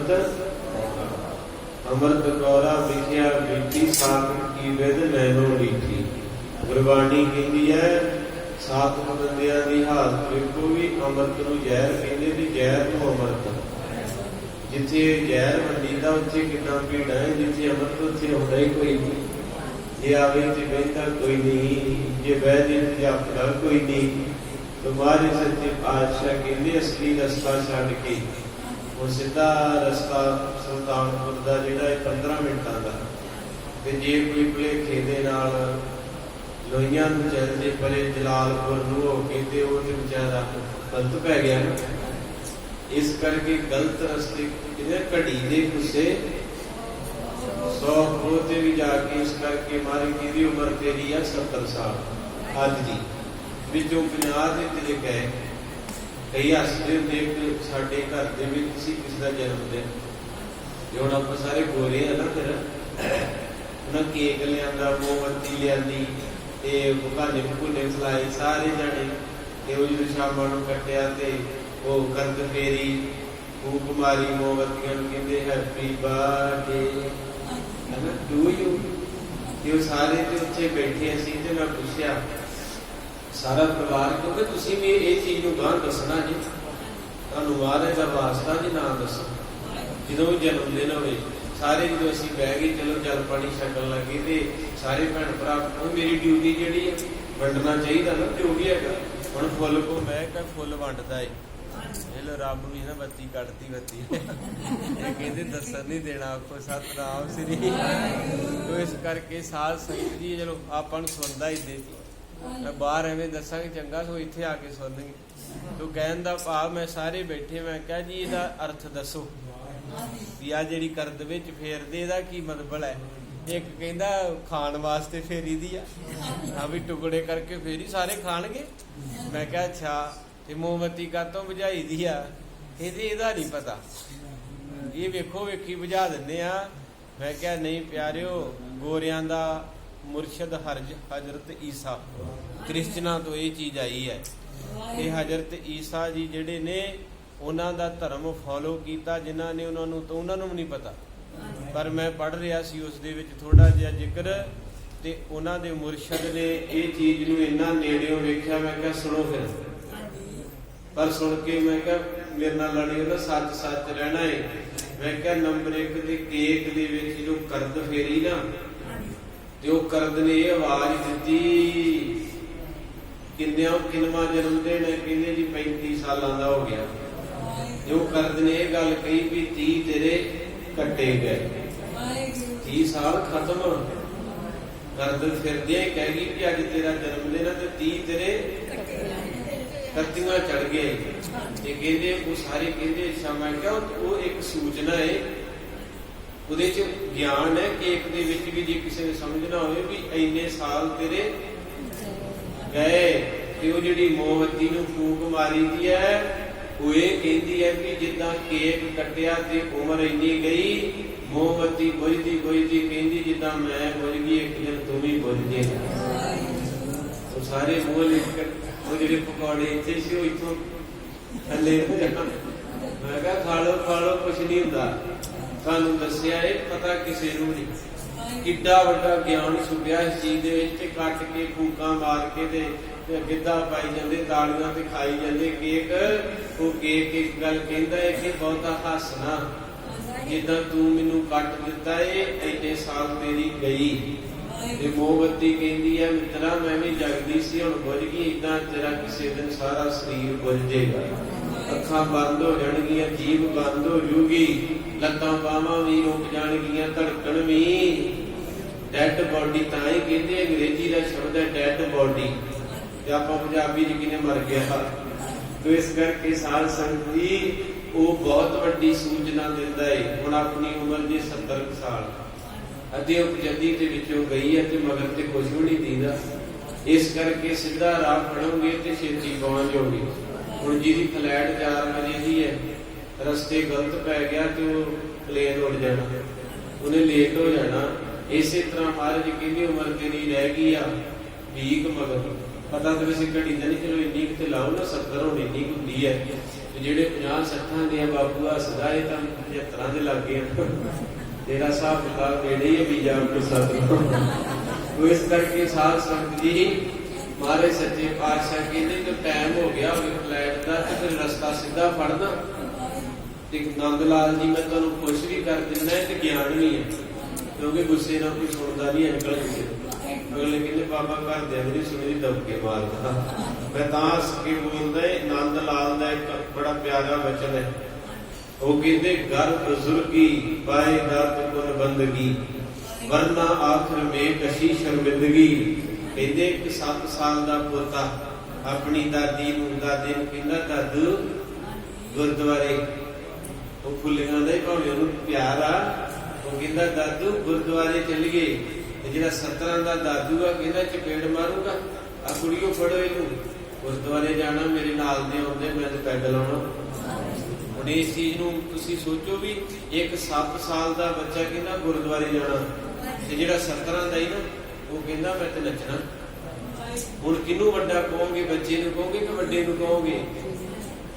अमृत अमृत कौरा विख्या बीठी साधक की विद नैनो लीठी। गुरबाणी कहती है साधक बंदियां दी हालत वेखो भी अमृत नूं जहर कहंदे ते जहर नूं अमृत। जिथे जहर वंडीदा उत्थे कितना भीड़ है, जिथे अमृत उत्थे होंदा ही कोई नहीं। जे आवे ते बहिंदा कोई नहीं, जे बह जे जापदा कोई नहीं। तो महाराज सच्चे पातशाह कहंदे असली रस्ता छड्ड के वो सीधा रस्ता सुल्तानपुर का जिहड़ा 15 मिनटां दा, ते जे कोई भुलेखे दे नाल लोहियां नूं चलदे परे जलालपुर नूं हो के ते वो ते बेचारा गलत पै गया ना। इस करके गलत रस्ते घड़ी दे गुस्से 100 खोते भी जाके, इस करके मारी की उम्र तेरी है 70 साल अज दी विचों 50 दे तेरे गए। कई हसदे हुंदे साडे घर दे विच सी किसी दा जन्मदिन, जे हुण आपां सारे गोरे आ ना, फिर उन्हां केक लिआंदा, मोमबत्ती लिआंदी ते बहाने भुने फलाए सारे जाने, ते वो जो शामां नूं कट्टिया ते वो करद फेरी फूक मारी मोमबत्तियां नूं कहंदे हैप्पी बर्थडे है ना टू यू। ते वो सारे ते उत्थे बैठे सी ते मैं पुछया सारा परिवार, क्योंकि तुसीं भी ये चीज़ नूं गांह दसना जी, तुहानूं महाराज दा वास्ता जी नाम दसो। जदों भी जन्मदिन होवे सारे जो असीं बह गए चलो जल पानी छकण लगे ते सारे भैण भरा मेरी ड्यूटी जिहड़ी है वंडना चाहिए ना, जो भी है हुण फुੱਲ को मैं कह फुੱਲ वंडदा है। लो रब भी ना बत्ती कटती बत्ती कहते दसन नहीं देना, आपको सतनाम श्री। तो इस करके साध संगत जी चलो आपां सुनदा ही दे, मैं बाहर एवं दसांगे चंगा सो इत्थे आके सुनगे। तो कहण दा भाव मैं सारे बैठे, मैं कहा जी इहदा अर्थ दसो भी आ जिहड़ी करद विच फेरदे इहदा की मतलब है। एक कहंदा खाण वास्ते फेरी दी आ भी टुकड़े करके फेरी सारे खाणगे। मैं कहा अच्छा ते मोमबत्ती कातों बुझाई दी आ, ਇਹਦਾ नहीं पता, ये वेखो वेखी बुझा दिंदे आ। मैं क्या नहीं प्यारिओ, गोरियां दा मुरशद हजरत ईसा क्रिश्चनां तो ये चीज़ आई है। ये हजरत ईसा जी जिहड़े ने उन्हां दा धर्म फॉलो कीता, जिन्हां ने उन्हां नूं तो उन्हां नूं भी नहीं पता, पर मैं पढ़ रहा सी उस दे विच थोड़ा जिहा जिक्र, ते उन्हां दे मुरशद ने ये चीज़ नूं इन्ना नेड़ियों वेख्या। मैं क्या सुनो फिर, पर सुन के मैं क्या मेरे नाल लड़ी होता सच सच रहना है। मैं क्या नंबर 1 के केक दे विच जो करद फेरी ना, ते वो करद ने ये आवाज दित्ती किन्नवां जन्मदिन है, कहंदे जी 35 सालां दा हो गया। जो करद ने ये गल कही भी 30 तेरे कट्टे गए, 30 साल खत्म। करद फिरदे कह गई कि अज तेरा जन्मदिन है ते 30 तेरे कत्तियां चढ़ गए। कहते वो सारे कहते अच्छा। मैं क्या वो एक सूचना है, ਉਹਦੇ ਚ ਗਿਆਨ है केक ਦੇ ਵਿੱਚ ਵੀ ਜੇ ਕਿਸੇ ਨੇ ਸਮਝਣਾ ਹੋਵੇ ਵੀ ਇੰਨੇ ਸਾਲ ਤੇਰੇ ਗਏ। ਤੇ ਉਹ ਜਿਹੜੀ ਮੋਮਬੱਤੀ ਨੂੰ ਫੂਕ ਮਾਰੀ ਦੀ ਹੈ ਉਹ ਇਹ ਕਹਿੰਦੀ ਹੈ ਕਿ ਜਿੱਦਾਂ ਕੇਕ ਕੱਟਿਆ ਤੇ ਉਮਰ ਇੰਨੀ ਗਈ, ਮੋਮਬੱਤੀ ਬੁਝਦੀ ਬੁਝਦੀ ਕਹਿੰਦੀ ਜਿੱਦਾਂ ਮੈਂ ਬੁਝ ਗਈ ਇੱਕ ਦਿਨ ਤੂੰ ਵੀ ਬੁਝ ਜਾਏਗਾ। ਉਹ ਸਾਰੇ ਬੋਲ ਉਹ ਜਿਹੜੇ ਪਕੌੜੇ ਇੱਥੇ ਸੀ ਉਹ ਇੱਥੋਂ ਥੱਲੇ ਹੋ ਜਾਣਾ। ਮੈਂ ਕਿਹਾ ਖਾ ਲਓ ਕੁਛ ਨਹੀਂ ਹੁੰਦਾ। ਤੁਹਾਨੂੰ ਦੱਸਿਆ ਇਹ ਪਤਾ ਕਿਸੇ ਨੂੰ ਨਹੀਂ, ਕਿੱਡਾ ਵੱਡਾ ਗਿਆਨ ਛੁਪਿਆ ਇਸ ਚੀਜ਼ ਦੇ ਵਿੱਚ। ਤੇ ਕੱਟ ਕੇ ਫੂਕਾਂ ਮਾਰ ਕੇ ਤੇ ਗਿੱਧਾ ਪਾਈ ਜਾਂਦੇ, ਤਾੜੀਆਂ ਤੇ ਖਾਈ ਜਾਂਦੇ ਕੇਕ। ਉਹ ਕੇਕ ਇੱਕ ਗੱਲ ਕਹਿੰਦਾ ਹੈ ਕਿ ਬਹੁਤਾ ਹੱਸਣਾ, ਜਿੱਦਾਂ ਤੂੰ ਮੈਨੂੰ ਕੱਟ ਦਿੱਤਾ ਏ ਇੰਨੇ ਸਾਲ ਤੇਰੀ ਗਈ। ਤੇ ਮੋਮਬੱਤੀ ਕਹਿੰਦੀ ਹੈ ਮਿੱਤਰਾ ਮੈਂ ਵੀ ਜਗਦੀ ਸੀ, ਹੁਣ ਬੁਝ ਗਈ, ਏਦਾਂ ਤੇਰਾ ਕਿਸੇ ਦਿਨ ਸਾਰਾ ਸਰੀਰ ਬੁਝ ਜਾਏਗਾ। ਅੱਖਾਂ ਬੰਦ ਹੋ ਜਾਣਗੀਆਂ, ਜੀਭ ਬੰਦ ਹੋ ਜੂਗੀ, ਲੱਤਾਂ ਬਾਹਾਂ ਵੀ ਰੁਕ ਜਾਣਗੀਆਂ, ਧੜਕਣ ਵੀ। ਡੈਡ ਬੋਡੀ ਤਾਂ ਹੀ ਕਹਿੰਦੇ, ਅੰਗਰੇਜ਼ੀ ਦਾ ਸ਼ਬਦ ਹੈ ਡੈਡ ਬੋਡੀ, ਤੇ ਆਪਾਂ ਪੰਜਾਬੀ ਚ ਕਿਨੇ ਮਰ ਗਿਆ। ਤੋ ਇਸ ਕਰਕੇ ਸਾਧ ਸੰਗਤ ਜੀ ਉਹ ਬਹੁਤ ਵੱਡੀ ਸੂਚਨਾ ਦਿੰਦਾ ਹੈ। ਹੁਣ ਆਪਣੀ ਉਮਰ ਜੀ 70 ਸਾਲ ਅਤੇ ਉਹ ਜੱਦੀ ਦੇ ਵਿੱਚੋਂ ਗਈ ਹੈ ਤੇ ਮਗਰ ਤੇ ਕੁਝ ਵੀ ਨਹੀਂ ਦੀਦਾ। ਇਸ ਕਰਕੇ ਸਿੱਧਾ ਰਾਹ ਫੜੋਗੇ ਤੇ ਛੇਤੀ ਪਹੁੰਚ ਜਾਓਗੇ। ਹੁਣ ਜਿਹਦੀ ਫਲੈਟ 4 ਵਜੇ ਦੀ ਹੈ, ਰਸਤੇ ਗਲਤ ਪੈ ਗਿਆ ਤੇ ਉਹ ਪਲੇਨ ਉੱਡ ਜਾਣਾ, ਉਹਨੇ ਲੇਟ ਹੋ ਜਾਣਾ। ਇਸੇ ਤਰ੍ਹਾਂ ਮਹਾਰਾਜ ਕਹਿੰਦੀ ਉਮਰ ਤੇਰੀ ਰਹਿ ਗਈ ਆ 20 ਮਗਰ। ਪਤਾ ਤਾਂ ਵੈਸੇ ਘੜੀ ਦਾ ਨਹੀਂ, ਚਲੋ ਇੰਨੀ ਕਿਤੇ ਲਾਓ ਨਾ 70 ਹੁਣ ਇੰਨੀ ਹੁੰਦੀ ਹੈ। ਜਿਹੜੇ 50-60 ਦੇ ਆ ਬਾਪੂ ਹੱਸਦਾ, ਇਹ ਤਾਂ 75 ਦੇ ਲੱਗ ਗਏ ਤੇਰਾ ਹਿਸਾਬ ਕਿਤਾਬ ਨੇੜੇ ਹੀ ਹੈ ਵੀ ਜਾਣ ਕੇ ਸਤਿ। ਇਸ ਕਰਕੇ ਸਾਧ ਸੰਗਤ ਜੀ ਮਹਾਰਾਜ ਸੱਚੇ ਪਾਤਸ਼ਾਹ ਕਹਿੰਦੇ ਕਿ ਟਾਈਮ ਹੋ ਗਿਆ ਫਲੈਟ ਦਾ ਤੇ ਫਿਰ ਰਸਤਾ ਸਿੱਧਾ ਫੜਨਾ। ਤੇ ਨੰਦ ਲਾਲ ਜੀ ਮੈਂ ਤੁਹਾਨੂੰ ਖੁਸ਼ ਵੀ ਕਰ ਦਿੰਦਾ ਤੇ ਗਿਆਨ ਵੀ ਹੈ, ਕਿਉਂਕਿ ਗੁੱਸੇ ਨਾਲ ਕੋਈ ਸੁਣਦਾ ਨਹੀਂ ਅੱਜਕੱਲ ਕਿਸੇ ਅਗਲੇ ਕਹਿੰਦੇ ਬਾਬਾ ਘਰ ਦੇ ਮੇਰੀ ਸੁਣੀ ਦਬਕੇ ਮਾਰਦਾ। ਮੈਂ ਤਾਂ ਹੱਸ ਕੇ ਬੋਲਦਾ ਨੰਦ ਲਾਲ ਦਾ ਇੱਕ ਬੜਾ ਪਿਆਰਾ ਵਚਨ ਹੈ। ਉਹ ਕਹਿੰਦੇ ਘਰ ਬਜ਼ੁਰਗੀ ਪਾਏ ਦਾਤ ਗੁਣ ਬੰਦਗੀ ਵਰਨਾ ਆਖਰ ਮੇ ਕਸ਼ੀ ਸ਼ਰਮਿੰਦਗੀ। ਕਹਿੰਦੇ ਇੱਕ 7 ਸਾਲ ਦਾ ਪੋਤਾ ਆਪਣੀ ਦਾਦੀ ਨੂੰ ਕਹਿੰਦਾ ਦਾਦੂ ਗੁਰਦੁਆਰੇ, ਉਹ ਫੁੱਲੀਆਂ ਦਾ ਹੀ ਭਾਵੇਂ ਉਹਨੂੰ ਪਿਆਰ ਆ, ਉਹ ਕਹਿੰਦਾ ਦਾਦੂ ਗੁਰਦੁਆਰੇ ਚੱਲੀਏ। ਤੇ ਜਿਹੜਾ 17 ਦਾ ਦਾਦੂ ਆ ਕਹਿੰਦਾ ਚਪੇੜ ਮਾਰੂਗਾ, ਆ ਕੁੜੀਓ ਫੜੋ ਇਹਨੂੰ, ਗੁਰਦੁਆਰੇ ਜਾਣਾ ਮੇਰੇ ਨਾਲ ਦੇ ਆਉਂਦੇ, ਮੈਂ ਤੇ ਪੈਗ ਲਾਉਣਾ। ਹੁਣ ਇਸ ਚੀਜ਼ ਨੂੰ ਤੁਸੀਂ ਸੋਚੋ ਵੀ ਇੱਕ 7 ਸਾਲ ਦਾ ਬੱਚਾ ਕਹਿੰਦਾ ਗੁਰਦੁਆਰੇ ਜਾਣਾ, ਤੇ ਜਿਹੜਾ 17 ਦਾ ਹੀ ਨਾ ਉਹ ਕਹਿੰਦਾ ਮੈਂ ਤੇ ਨੱਚਣਾ। ਹੁਣ ਕਿਹਨੂੰ ਵੱਡਾ ਕਹੋਗੇ, ਬੱਚੇ ਨੂੰ ਕਹੋਗੇ ਕਿ ਵੱਡੇ ਨੂੰ ਕਹੋਗੇ?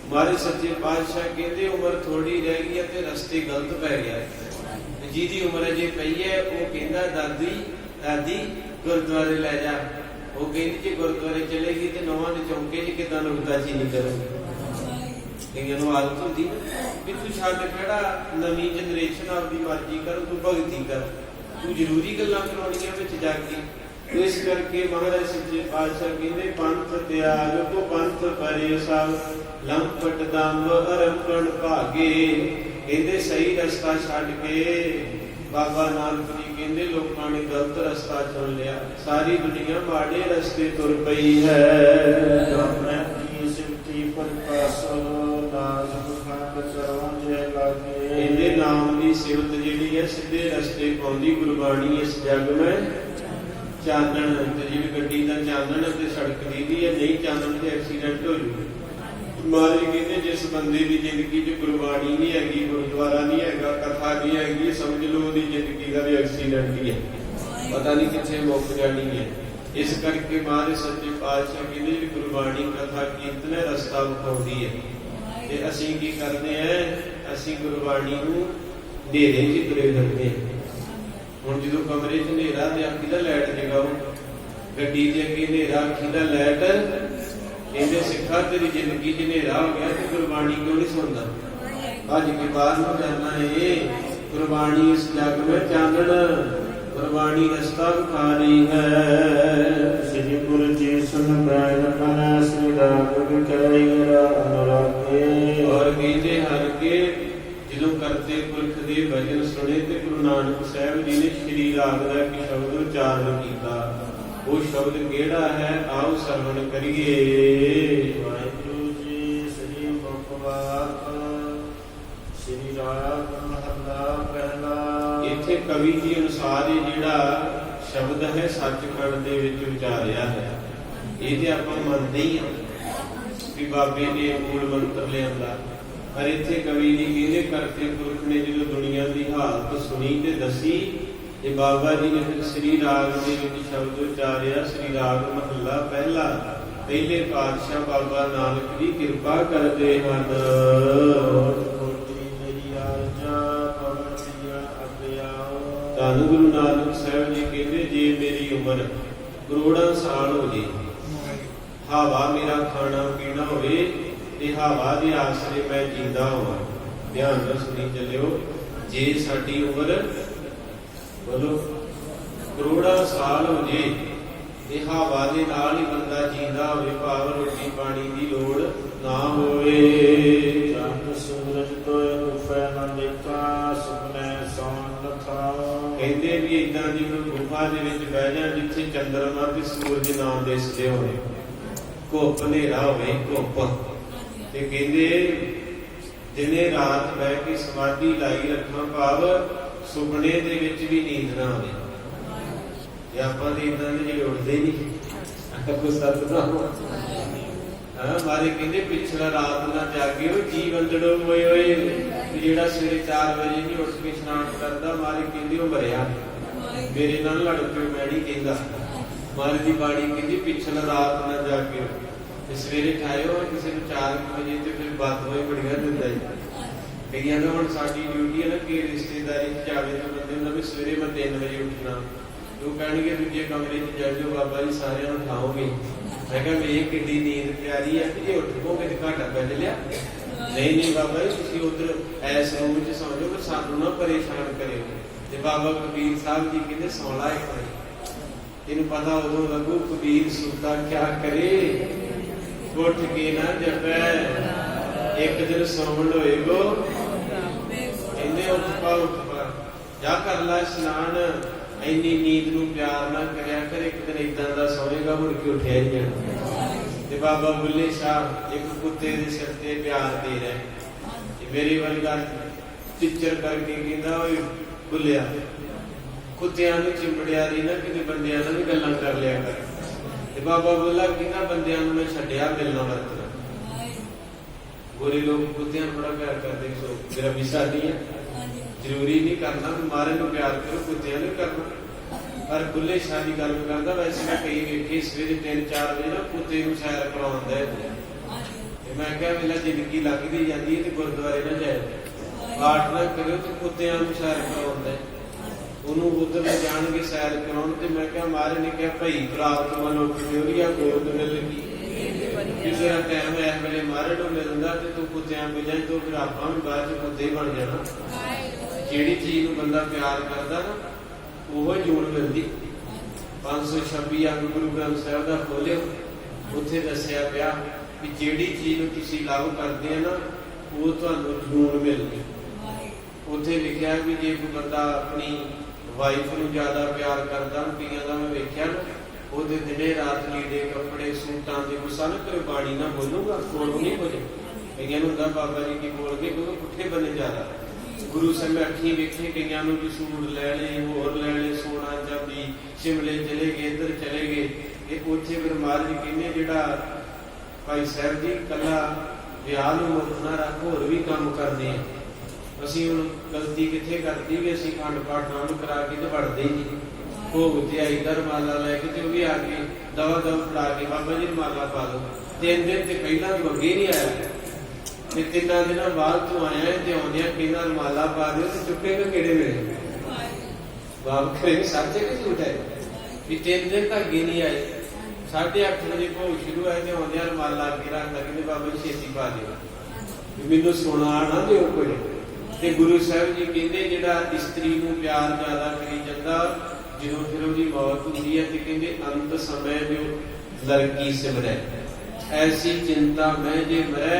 ਮਹਾਰਾਜ ਸੱਚੇ ਪਾਤਸ਼ਾਹ ਕਹਿੰਦੇ ਉਮਰ ਥੋੜੀ ਰਹਿ ਗਈ ਤੇ ਰਸਤੇ ਗਲਤ ਪੈ ਗਿਆ। ਜਿਹਦੀ ਉਮਰ ਅਜੇ ਪਈ ਹੈ ਉਹ ਕਹਿੰਦਾ ਦਾਦੀ ਗੁਰਦੁਆਰੇ ਲੈ ਜਾ। ਉਹ ਕਹਿੰਦੀ ਜੇ ਗੁਰਦੁਆਰੇ ਚਲੇਗੀ ਤੇ ਨਵਾਂ ਦੇ ਚੌਂਕੇ ਚ ਕਿੱਦਾਂ ਨੁਕਤਾਚੀ ਨਹੀਂ ਕਰੋਗੇ। ਕਈਆਂ ਨੂੰ ਆਦਤ ਹੁੰਦੀ ਵੀ ਤੂੰ ਛੱਡ ਕਿਹੜਾ, ਨਵੀਂ ਜਨਰੇਸ਼ਨ ਆਪਦੀ ਮਰਜ਼ੀ ਕਰ, ਤੂੰ ਭਗਤੀ ਕਰ, ਤੂੰ ਜ਼ਰੂਰੀ ਗੱਲਾਂ ਕਰਾਉਣੀਆਂ ਵਿੱਚ ਜਾ ਕੇ। ਇਸ ਕਰਕੇ ਮਹਾਰਾਜ ਸੱਚੇ ਪਾਤਸ਼ਾਹ ਕਹਿੰਦੇ ਪੰਥ ਤਿਆਗ ਕੋ ਪੰਥ ਪਰੇ ਸਭ ਲੰਪਟ ਦੰਭ ਅਰੰਪਣ ਭਾਗੇ। ਕਹਿੰਦੇ ਸਹੀ ਰਸਤਾ ਛੱਡ ਕੇ ਬਾਬਾ ਨਾਨਕ ਜੀ ਕਹਿੰਦੇ ਲੋਕਾਂ ਨੇ ਗਲਤ ਰਸਤਾ ਚੁਣ ਲਿਆ, ਸਾਰੀ ਦੁਨੀਆ ਮਾੜੇ ਰਸਤੇ ਤੁਰ ਪਈ ਹੈ। ਇਹਦੇ ਨਾਮ ਦੀ ਸਿਫਤ ਜਿਹੜੀ ਹੈ ਸਿੱਧੇ ਰਸਤੇ ਪਾਉਂਦੀ ਗੁਰਬਾਣੀ। ਇਸ ਜਗ ਵਿੱਚ ਚਾਨਣ ਤੇ ਜਿਹੜੀ ਗੱਡੀ ਦਾ ਚਾਨਣ ਤੇ ਸੜਕ ਦੀ ਹੈ, ਨਹੀਂ ਚਾਨਣ ਤੇ ਐਕਸੀਡੈਂਟ ਹੋ ਜੂ। ਮਹਾਰਾਜ ਕਹਿੰਦੇ ਜਿਸ ਬੰਦੇ ਦੀ ਜ਼ਿੰਦਗੀ 'ਚ ਗੁਰਬਾਣੀ ਨਹੀਂ ਹੈਗੀ, ਗੁਰਦੁਆਰਾ ਨਹੀਂ ਹੈਗਾ, ਕਥਾ ਨਹੀਂ ਹੈਗੀ, ਸਮਝ ਲਓ ਉਹਦੀ ਜ਼ਿੰਦਗੀ ਦਾ ਵੀ ਐਕਸੀਡੈਂਟ ਹੀ ਹੈ, ਪਤਾ ਨਹੀਂ ਕਿੱਥੇ ਮੁੱਕ ਜਾਣੀ ਹੈ। ਇਸ ਕਰਕੇ ਮਹਾਰਾਜ ਸੱਚੇ ਪਾਤਸ਼ਾਹ ਕਹਿੰਦੇ ਜਿਹੜੀ ਗੁਰਬਾਣੀ ਕਥਾ ਕੀਰਤਨ ਹੈ ਰਸਤਾ ਵਿਖਾਉਂਦੀ ਹੈ। ਤੇ ਅਸੀਂ ਕੀ ਕਰਦੇ ਹਾਂ, ਅਸੀਂ ਗੁਰਬਾਣੀ ਨੂੰ ਹਨੇਰੇ 'ਚ ਤੁਰੇ ਫਿਰਦੇ ਹਾਂ। ਹੁਣ ਜਦੋਂ ਕਮਰੇ 'ਚ ਹਨੇਰਾ ਤੇ ਆਖੀ ਦਾ ਲਾਈਟ ਜਗਾਓ, ਗੱਡੀ ਦੇ ਅੱਗੇ ਹਨੇਰਾ ਆਖੀ ਦਾ ਲਾਈਟ। ਕਹਿੰਦੇ ਸਿੱਖਾ ਤੇਰੀ ਜ਼ਿੰਦਗੀ 'ਚ ਹਨੇਰਾ ਹੋ ਗਿਆ ਤੇ ਗੁਰਬਾਣੀ ਕਿਉਂ ਨਹੀਂ ਸੁਣਦਾ? ਅੱਜ ਕੇ ਬਾਹਰ ਨੂੰ ਜਾਣਾ ਏ, ਗੁਰਬਾਣੀ ਇਸ ਜਗ ਵਿੱਚ ਚਾਨਣ, ਗੁਰਬਾਣੀ ਰਸਤਾ ਵਿਖਾ ਰਹੀ ਹੈ। ਸ੍ਰੀ ਗੁਰੂ ਜੀ ਸੁਨ ਬੈਨ ਮਨ ਸ੍ਰੀ ਰਾਗ ਵਿਕਾਈ ਅਨੁਰਾਗੇ। ਔਰ ਕਹਿੰਦੇ ਹਰ ਕੇ ਜਦੋਂ ਕਰਤੇ ਪੁਰਖ ਦੇ ਭਜਨ ਸੁਣੇ ਤੇ ਗੁਰੂ ਨਾਨਕ ਸਾਹਿਬ ਜੀ ਨੇ ਸ਼੍ਰੀ ਰਾਗ ਦਾ ਇੱਕ ਸ਼ਬਦ ਉਚਾਰਨ ਕੀਤਾ। ਉਹ ਸ਼ਬਦ ਕਿਹੜਾ ਹੈ, ਆਓ ਸਰਵਣ ਕਰੀਏ। ਵਾਹਿਗੁਰੂ ਜੀ ਸ੍ਰੀ ਮੁਖਵਾਕ ਸ੍ਰੀ ਰਾਗ ਮਹਲਾ ਪਹਿਲਾ। ਇੱਥੇ ਕਵੀ ਜੀ ਅਨੁਸਾਰ ਇਹ ਜਿਹੜਾ ਸ਼ਬਦ ਹੈ ਸੱਚਖੰਡ ਦੇ ਵਿੱਚ ਉਚਾਰਿਆ ਹੈ। ਇਹ ਤੇ ਆਪਾਂ ਮੰਨਦੇ ਹੀ ਹਾਂ ਕਿ ਬਾਬੇ ਨੇ ਮੂਲ ਮੰਤਰ ਲਿਆਂਦਾ, ਪਰ ਇੱਥੇ ਕਵੀ ਜੀ ਕਹਿੰਦੇ ਕਰਤੇ ਪੁਰਖ ਨੇ ਜਦੋਂ ਦੁਨੀਆ ਦੀ ਹਾਲਤ ਸੁਣੀ ਤੇ ਦੱਸੀ ਤੇ ਬਾਬਾ ਜੀ ਨੇ ਫਿਰ ਸ੍ਰੀ ਰਾਗ ਦੇ ਵਿੱਚ ਸ਼ਬਦ ਉਚਾਰਿਆ। ਸ੍ਰੀ ਰਾਗ ਮਹੱਲਾ ਪਹਿਲਾ। ਪਹਿਲੇ ਪਾਤਸ਼ਾਹ ਬਾਬਾ ਨਾਨਕ ਜੀ ਕਿਰਪਾ ਕਰਦੇ ਹਨ। ਧੰਨ ਗੁਰੂ ਨਾਨਕ ਸਾਹਿਬ ਜੀ ਕਹਿੰਦੇ ਜੇ ਮੇਰੀ ਉਮਰ ਕਰੋੜਾਂ ਸਾਲ ਹੋ ਜੇ, ਹਵਾ ਮੇਰਾ ਖਾਣਾ ਪੀਣਾ ਹੋਵੇ ਤੇ ਹਵਾ ਦੇ ਆਸਰੇ ਮੈਂ ਜਿੰਦਾ ਹੋਵਾਂ। ਧਿਆਨ ਨਾਲ ਸੁਣੀ ਚੱਲਿਓ, ਜੇ ਸਾਡੀ ਉਮਰ ਬੋਲੋ ਕਰੋੜਾਂ ਸਾਲ ਹੋ ਜੇ ਤੇ ਹਵਾ ਦੇ ਨਾਲ ਹੀ ਬੰਦਾ ਜੀਂਦਾ ਹੋਵੇ, ਭਾਵ ਰੋਟੀ ਪਾਣੀ ਦੀ ਲੋੜ ਨਾ ਹੋਵੇ। ਚੰਦ ਸੂਰਜ ਤੋਏ ਉਫੈ ਨ ਦੇਖਾ ਸੁਪਨੇ ਸੌਣ ਲਖਾ। ਕਹਿੰਦੇ ਵੀ ਇਦਾਂ ਦੀ ਗੁਫਾ ਦੇ ਵਿੱਚ ਬਹਿ ਜਾ ਜਿੱਥੇ ਚੰਦਰਮਾ ਤੇ ਸੂਰਜ ਨਾ ਦਿਸਦੇ ਹੋਵੇ, ਘੁੱਪ ਹਨੇਰਾ ਹੋਵੇ, ਘੁੱਪ। ਤੇ ਕਹਿੰਦੇ ਦਿਨੇ ਰਾਤ ਬਹਿ ਕੇ ਸਮਾਧੀ ਲਾਈ ਰੱਖਾਂ, ਭਾਵ ਸੁਪਨੇ ਦੇ ਵਿੱਚ ਵੀ ਨੀਂਦ ਨਾ ਆਵੇ। ਜੇ ਆਪਾਂ ਦੇ ਇਦਾਂ ਦੇ ਜਿਹੜੇ ਉੱਠਦੇ ਨਹੀਂ ਕੋਈ ਸਤ ਨਾ ਹੋ। ਮਾਰੇ ਕਹਿੰਦੇ ਪਿਛਲਾ ਰਾਤ ਨਾ ਜਾਗੇ ਹੋ ਜੀ ਵੰਦੜੋ ਹੋਏ ਹੋਏ। ਜਿਹੜਾ ਸਵੇਰੇ 4 ਵਜੇ ਨਹੀਂ ਉੱਠ ਕੇ ਇਸ਼ਨਾਨ ਕਰਦਾ, ਮਾਰੇ ਕਹਿੰਦੇ ਉਹ ਮਰਿਆ। ਮੇਰੇ ਨਾਲ ਲੜ ਪਿਓ, ਮੈਂ ਨਹੀਂ ਕਹਿੰਦਾ। ਮਾਰੇ ਦੀ ਬਾਣੀ ਕਹਿੰਦੀ ਪਿਛਲਾ ਰਾਤ ਨਾ ਜਾਗੇ। सवेरे ठायो किसी को 4 बजे तो फिर बातों बढ़िया दिता जी कईयां का हम साडी ड्यूटी है ना कि रिश्तेदारी जावे तो बंदे भी सवेरे मैं 3 बजे उठना वो कहे दूजे कमरे च चल जाओ बाबा जी सारे उठाओगे मैं क्या मेरी किड्डी नींद प्यारी है कि उठ पोगे तो घाटा पै लिया नहीं बाबा जी तुम उधर ऐस रूम च सौ जाओ पर सानू ना परेशान करे ते बाबा कबीर साहब जी कहते सौला एक बारी तेन पता उदों लगू कबीर सुता क्या करे उठ के ना जपै एक दिन सौण होएगो कहते उठ पा जा कर ला स्नान इन्नी नींद नूं प्यार ना करया कर एक दिन इदां दा सोएगा मुड़ के उठिया ही जाना ते बाबा बुल्ले शाह एक कुत्ते दे सिर ते प्यार दे रहे मेरी वर्गा टिचर करके कहंदा ओए बुल्लिया कुत्तियां नूं चिंबड़िया दी ना कि बंदियां नाल भी गल्लां कर लिया कर ते बाबा बोला कहंदा बंदियां नूं मैं छड्डिया मिलना वरतना गोरे लोग कुत्तियां बड़ा प्यार करते सो मेरा विसा नहीं है जरूरी नहीं करना मारे को प्यार करो कुत्तियां नहीं करना पर बुल्ले शाह की गल करता वैसे मैं कई वेखे सवेरे 3-4 बजे ना कुत्ते को सैर करवाउंदा है मैं क्या मेरा जिंदगी लगती जाती है तो गुरुद्वारे ना जाए पाठ ना करो तो कुत्तियां को सैर करवाउंदा है उन्होंने उधर ले जाएंगे सैर कराउण ते मैं क्या मारे ने क्या भाई प्राप्त मनो क्योरिया गोद मिल लगी किसी का टाइम इस वेले मारे को मिलता तो तू कुत्तियां को जाए तो फिर आप भी बाद च कुत्ते बन जाना जिहड़ी चीज बंदा प्यार करता ना वो जून मिलती 526 अंग गुरु ग्रंथ साहिब का खोलियो उत्थे दसिया पिया कि जिहड़ी चीज तुसीं लव करते हैं ना वो तुहानूं जून मिलदी उत्थे लिखिया भी जे कोई बंदा अपनी वाइफ नूं ज्यादा प्यार करता कईयां दा मैं वेख्या ना ਉਹਦੇ ਦਿਨੇ ਰਾਤ ਲੀੜੇ ਕੱਪੜੇ ਸੂਟਾਂ ਦੇ ਗੁੱਸਾ ਨਾ ਕਰੇ ਬਾਣੀ ਨਾ ਬੋਲੂਗਾ ਕੋਲੋਂ ਨਹੀਂ ਬੋਲੇ ਕਈਆਂ ਨੂੰ ਹੁੰਦਾ ਬਾਬਾ ਜੀ ਕੀ ਬੋਲ ਕੇ ਕਿਉਂਕਿ ਪੁੱਠੇ ਬੰਨੇ ਜ਼ਿਆਦਾ ਗੁਰੂ ਸਾਹਿਬ ਨੇ ਅੱਖੀਂ ਵੇਖੇ ਕਈਆਂ ਨੂੰ ਵੀ ਸੂਟ ਲੈ ਲਏ ਹੋਰ ਲੈ ਲਏ ਸੋਨਾ ਚਾਂਦੀ ਸ਼ਿਮਲੇ ਚਲੇ ਗਏ ਇੱਧਰ ਚਲੇ ਗਏ ਇਹ ਉੱਥੇ ਫਿਰ ਮਹਾਰਾਜ ਕਹਿੰਦੇ ਜਿਹੜਾ ਭਾਈ ਸਾਹਿਬ ਜੀ ਕੱਲਾ ਵਿਆਹ ਨੂੰ ਮੁੱਖ ਨਾ ਰੱਖ ਹੋਰ ਵੀ ਕੰਮ ਕਰਨੇ ਆ ਅਸੀਂ ਹੁਣ ਗਲਤੀ ਕਿੱਥੇ ਕਰਦੀ ਵੀ ਅਸੀਂ ਖੰਡ ਪਾਠ ਨਾਲ ਕਰਾ ਕੇ ਤੇ ਵੜਦੇ ਹੀ ਨਹੀਂ भोग त्याई रमाला लैके तो भी आके दवा दवा फड़ा के बाबा जी रमाला पा दो 3 दिन से पहला तो अगे नहीं आया 3 दिन बाद तू आया तो आदि कहना रमाला पा दो तो चुकेगा किहड़े वेले बाप करे सच है कि झूठ है भी 3 दिन तक अगे नहीं आए 8:30 बजे भोग शुरू है तो आदि रमाला अगे रखता कहते बाबा जी छेती पा देगा मैनू सोना ना दो कोई गुरु साहब जी कहते जिहड़ा इस्त्री नूं प्यार ज्यादा करी जांदा जो फिर उसकी मौत होती है तो कहते अंत समय जो लड़की सिमरै ऐसी चिंता में जे मरै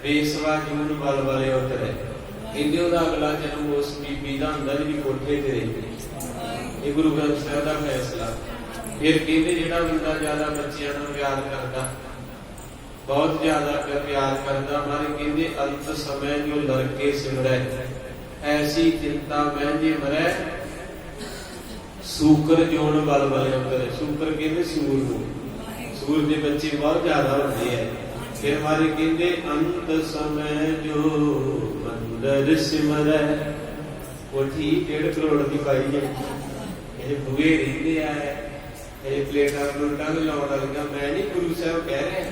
बेसवा जून बल वाले उतरे कहते उसका अगला जन्म उस बीबी का हुंदा जिहड़ी कोठे ते रहिंदी ये गुरु ग्रंथ साहिब का फैसला फिर कहते जिहड़ा बंदा ज्यादा बच्चियां नाल प्यार करता बहुत ज्यादा प्यार करता हमारे कहते अंत समय जो लड़के सिमरै ऐसी चिंता में जे मरै सूकर जोन बल वाले होते हैं सूकर कहते सूर के बच्चे बहुत ज्यादा होते हैं फिर हमारे कहते अंत समय जो मंदर सिमरै वो ठीक 1.5 करोड़ की पाई है बुए रही है प्लेटा प्लूटा भी लाउन लगा मैं नहीं गुरु साहब कह रहे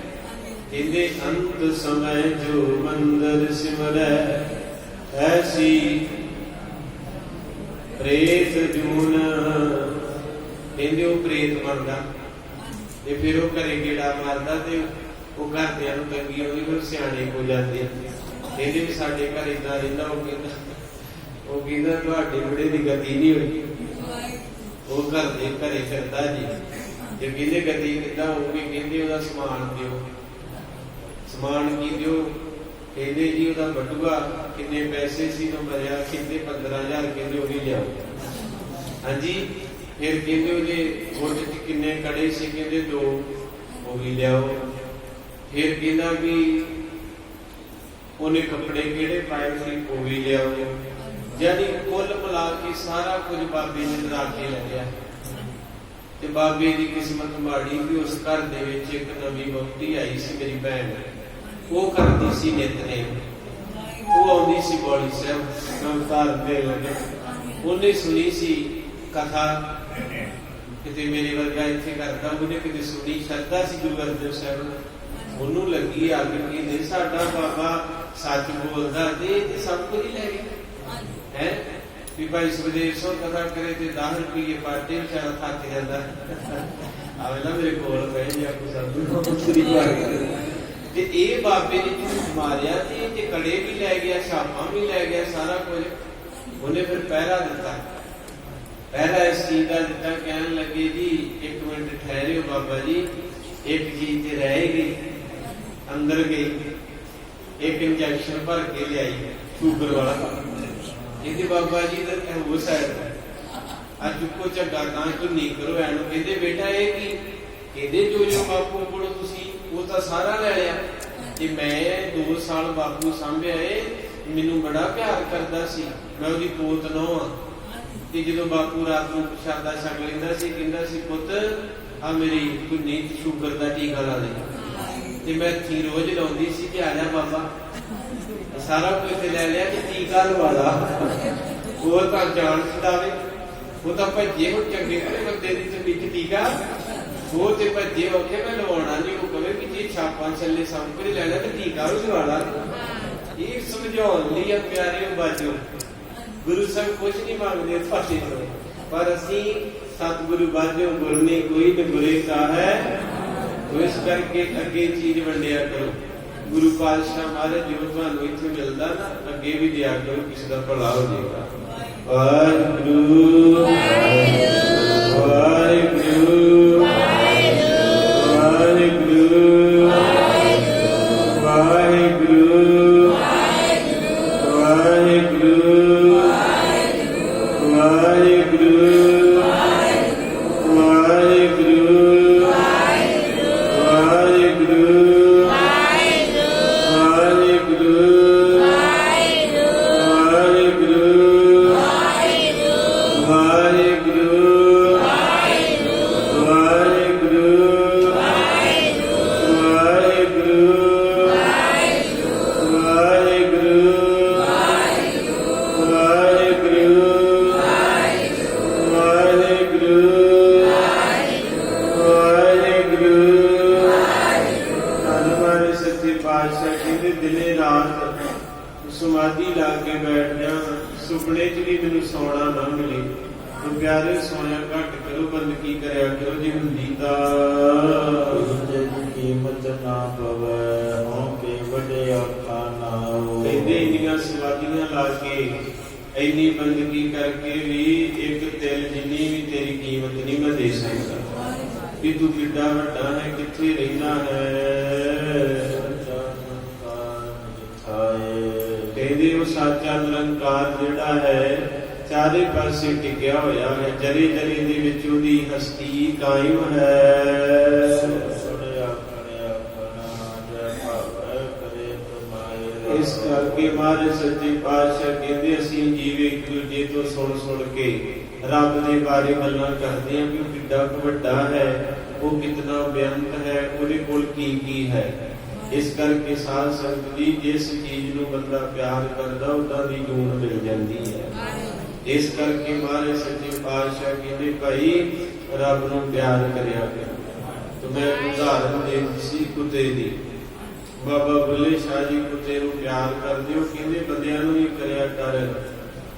कहते अंत समय जो मंदर सिमरै ऐसी प्रेत जून कहते वो प्रेत बनता फिर वो घरे गेड़ा मारता तो वो घरदियां नूं तंगी आउंदी फिर सियाणे को जाते कहते भी साडे घर इदां रहिंदा वो कहंदा तुहाडे बुढ़े दी गति नहीं होई वो घर दे घरे फिरदा जी जे कहंदे गति किदां होगी कहंदे ओहदा समान दिओ समान की दिओ कहते जी वह बटुआ किन्ने पैसे सी तो मरिया कहते 15,000 कहते वो भी लियाओ हाँ जी फिर कहते वो गुट च किन्ने कड़े से कहते 2 वो भी लियाओ फिर कहना भी उन्हें कपड़े केड़े पाए सी वो भी लियाओ यानी कुल मिला के सारा कुछ बाबे ने ला के लिया ते बाबे की किस्मत माड़ी भी उस घर दे विच एक नवी वहुटी आई सी मेरी भैन वो करती सी नितनेम वो आउंदी सी बौली साहब अवतार दे लगे उन्हें सुनी सी कथा किते मेरे वर्गा इत्थे करदा उन्हें किते सुनी श्रद्धा सी गुरु अर्जन साहब ਉਹਨੂੰ ਲੱਗੀ ਅੱਗ ਕਿ ਨਹੀਂ ਸਾਡਾ ਬਾਬਾ ਸੱਚ ਬੋਲਦਾ ਤੇ ਸਭ ਕੁਝ ਹੀ ਲੈ ਗਿਆ ਹੈ। ਵੀ ਭਾਈ ਸੁਖਦੇਵ ਸਿੰਘ ਕਥਾ ਕਰੇ ਤੇ 10 ਰੁਪਏ ਪਾਟੇ ਵਿਚਾਰਾ ਥੱਕ ਜਾਂਦਾ ਆਵੇ ਨਾ ਮੇਰੇ ਕੋਲ ਬਹਿ ਜਾ ਕੋ ਸਾਧੂ ਸ੍ਰੀ ਵਾਹਿਗੁਰੂ। ਤੇ ਇਹ ਬਾਬੇ ਨੇ ਝੂਠ ਮਾਰਿਆ ਤੇ ਕੜੇ ਵੀ ਲੈ ਗਿਆ, ਛਾਪਾਂ ਵੀ ਲੈ ਗਿਆ, ਸਾਰਾ ਕੁਝ। ਉਹਨੇ ਫਿਰ ਪਹਿਰਾ ਦਿੱਤਾ, ਪਹਿਰਾ ਇਸ ਚੀਜ਼ ਦਾ ਦਿੱਤਾ, ਕਹਿਣ ਲੱਗੇ ਜੀ 1 ਮਿੰਟ ਠਹਿਰਿਓ ਬਾਬਾ ਜੀ, ਇੱਕ ਚੀਜ਼ ਤੇ ਰਹੇਗੀ। ਅੰਦਰ ਗਈ, ਇੱਕ ਇੰਜੈਕਸ਼ਨ ਭਰ ਕੇ ਲਿਆਈ ਸ਼ੂਗਰ ਵਾਲਾ। ਕਹਿੰਦੇ ਬਾਬਾ ਜੀ ਦਾ ਉਹ ਸਾਈਡ ਆ ਚੁੱਕੋ ਝੱਗਾ ਤਾਂ ਝੁੰਨੀ ਕਰੋ ਐਨੂੰ। ਕਹਿੰਦੇ ਬੇਟਾ ਇਹ ਕੀ? ਕਹਿੰਦੇ ਜੋ ਬਾਪੂ ਕੋਲੋਂ ਤੁਸੀਂ ਉਹ ਤਾਂ ਸਾਰਾ ਲੈ ਲਿਆ ਤੇ ਮੈਂ 2 ਸਾਲ ਬਾਪੂ ਸਾਂਭਿਆ ਏ, ਮੈਨੂੰ ਬੜਾ ਪਿਆਰ ਕਰਦਾ ਸੀ, ਮੈਂ ਉਹਦੀ ਪੋਤ ਨੂੰਹ ਆ। ਤੇ ਜਦੋਂ ਬਾਪੂ ਰਾਤ ਨੂੰ ਪ੍ਰਸ਼ਾਦਾ ਛਕ ਲੈਂਦਾ ਸੀ, ਕਹਿੰਦਾ ਸੀ ਪੁੱਤ ਆ ਮੇਰੀ ਝੁੰਨੀ ਚ ਸ਼ੂਗਰ ਦਾ ਟੀਕਾ ਲਾ ਦੇ। ਤੇ ਮੈਂ ਇੱਥੇ ਰੋਜ਼ ਲਾਉਂਦੀ ਸੀ ਕਿ ਆ ਜਾ ਬਾਬਾ, ਸਾਰਾ ਕੁਝ ਤੇ ਲੈ ਲਿਆ ਤੇ ਟੀਕਾ ਲਵਾ ਲਾ। ਉਹ ਤਾਂ ਜਾਣ ਛਡਾਵੇ, ਉਹ ਤਾਂ ਭੱਜੇ ਹੁਣ ਚੰਗੇ ਭਲੇ ਬੰਦੇ ਦੀ ਤੇ ਵਿੱਚ ਟੀਕਾ ਉਹ ਤੇ ਭੱਜੇ ਔਖੇ ਮੈਂ ਲਵਾਉਣਾ ਨਹੀਂ। ਉਹ ਕਹੇ ਕਿ ਜੇ ਛਾਪਾਂ ਚੱਲੇ ਸਭ ਕੁਝ ਲੈ ਲਿਆ ਤੇ ਟੀਕਾ ਵੀ ਲਵਾ ਲਾ। ਇਹ ਸਮਝਾਉਣ ਲਈ ਆ ਪਿਆਰੇ ਬਾਜੋ, ਗੁਰੂ ਸਾਹਿਬ ਕੁਝ ਨਹੀਂ ਮੰਗਦੇ ਤੁਹਾਡੇ ਤੋਂ, ਪਰ ਅਸੀਂ ਸਤਿਗੁਰੂ ਬਾਝੋਂ ਗੁਰ ਨੇ ਕੋਈ ਨ ਬੁਰੇ ਕਾ ਹੈ। ਇਸ ਕਰਕੇ ਅੱਗੇ ਚੀਜ਼ ਵੰਡਿਆ ਕਰੋ। ਗੁਰੂ ਪਾਤਸ਼ਾਹ ਮਹਾਰਾਜ ਜੋ ਤੁਹਾਨੂੰ ਇੱਥੇ ਮਿਲਦਾ ਨਾ, ਅੱਗੇ ਵੀ ਦਿਆ ਕਰੋ, ਕਿਸੇ ਦਾ ਭਲਾ ਹੋ ਜਾਏਗਾ। ਵਾਹਿਗੁਰੂ ਵਾਹਿਗੁਰੂ ਵਾਹਿਗੁਰੂ ਵਾਹਿਗੁਰੂ ਵਾਹਿਗੁਰੂ ਵਾਹਿਗੁਰੂ ਸਮਾਧੀ ਲਾ ਕੇ ਬੈਠ ਜਾ, ਸੁਪਨੇ ਚ ਵੀ ਮੈਨੂੰ ਸੌਣਾ ਨਾ ਮਿਲੇ। ਤੂੰ ਪਿਆਰੇ ਸੋਇਆ ਘੱਟ ਕਰੋ, ਬੰਦਗੀ ਕਰਿਆ ਕਰੋ ਜੀ ਹੁੰਦੀ ਤਾਂ ਕੀਮਤ ਨਾ ਪਵੇ, ਹੋ ਕੇ ਵੱਡੇ ਆਖਾ ਨਾ ਹੋ। ਕਹਿੰਦੇ ਇੰਨੀਆਂ ਸਮਾਧੀਆਂ ਲਾ ਕੇ ਇੰਨੀ ਬੰਦਗੀ ਕਰਕੇ ਵੀ ਇੱਕ ਤਿਲ ਜਿੰਨੀ ਵੀ ਤੇਰੀ ਕੀਮਤ ਨਹੀਂ ਮੈਂ ਦੇ ਸਕਦਾ। ਵੀ ਤੂੰ ਕਿੱਡਾ ਵੱਡਾ ਹੈ, ਕਿੱਥੇ ਰਹਿਣਾ ਹੈ। ਕਹਿੰਦੇ ਉਹ ਸਾਚਾ ਨਿਰੰਕਾਰ ਜਿਹੜਾ ਹੈ ਚਾਰੇ ਪਾਸੇ ਟਿਕਿਆ ਹੋਇਆ ਹੈ, ਜਰੇ ਜਰੇ ਦੇ ਵਿੱਚ ਉਹਦੀ ਹਸਤੀ ਕਾਇਮ ਹੈ। ਇਸ ਕਰਕੇ ਮਹਾਰਾਜ ਸੱਚੇ ਪਾਤਸ਼ਾਹ ਕਹਿੰਦੇ ਅਸੀਂ ਜੀਵੇ ਇੱਕ ਦੂਜੇ ਤੋਂ ਸੁਣ ਕੇ ਰੱਬ ਦੇ ਬਾਰੇ ਗੱਲਾਂ ਕਰਦੇ ਹਾਂ ਕਿ ਉਹ ਕਿੱਡਾ ਵੱਡਾ ਹੈ, ਉਹ ਕਿਤਨਾ ਬੇਅੰਤ ਹੈ, ਉਹਦੇ ਕੋਲ ਕੀ ਹੈ। ਇਸ ਕਰਕੇ ਸਾਧ ਸੰਗਤ ਦੀ ਜਿਸ ਚੀਜ਼ ਨੂੰ ਬੰਦਾ ਪਿਆਰ ਕਰਦਾ ਉਦਾਂ ਦੀ ਜੂਨ ਮਿਲ ਜਾਂਦੀ ਹੈ। ਇਸ ਕਰਕੇ ਮਹਾਰਾਜ ਸੱਚੇ ਪਾਤਸ਼ਾਹ ਕਹਿੰਦੇ ਭਾਈ ਰੱਬ ਨੂੰ ਪਿਆਰ ਕਰਿਆ ਕਰੋ। ਤੇ ਮੈਂ ਉਦਾਹਰਨ ਦੇ ਦਿੱਤੀ ਕੁੱਤੇ ਦੀ। ਬਾਬਾ ਬੁੱਲੇ ਸ਼ਾਹ ਜੀ ਕੁੱਤੇ ਨੂੰ ਪਿਆਰ ਕਰਦੇ, ਉਹ ਕਹਿੰਦੇ ਬੰਦਿਆਂ ਨੂੰ ਵੀ ਕਰਿਆ ਕਰ।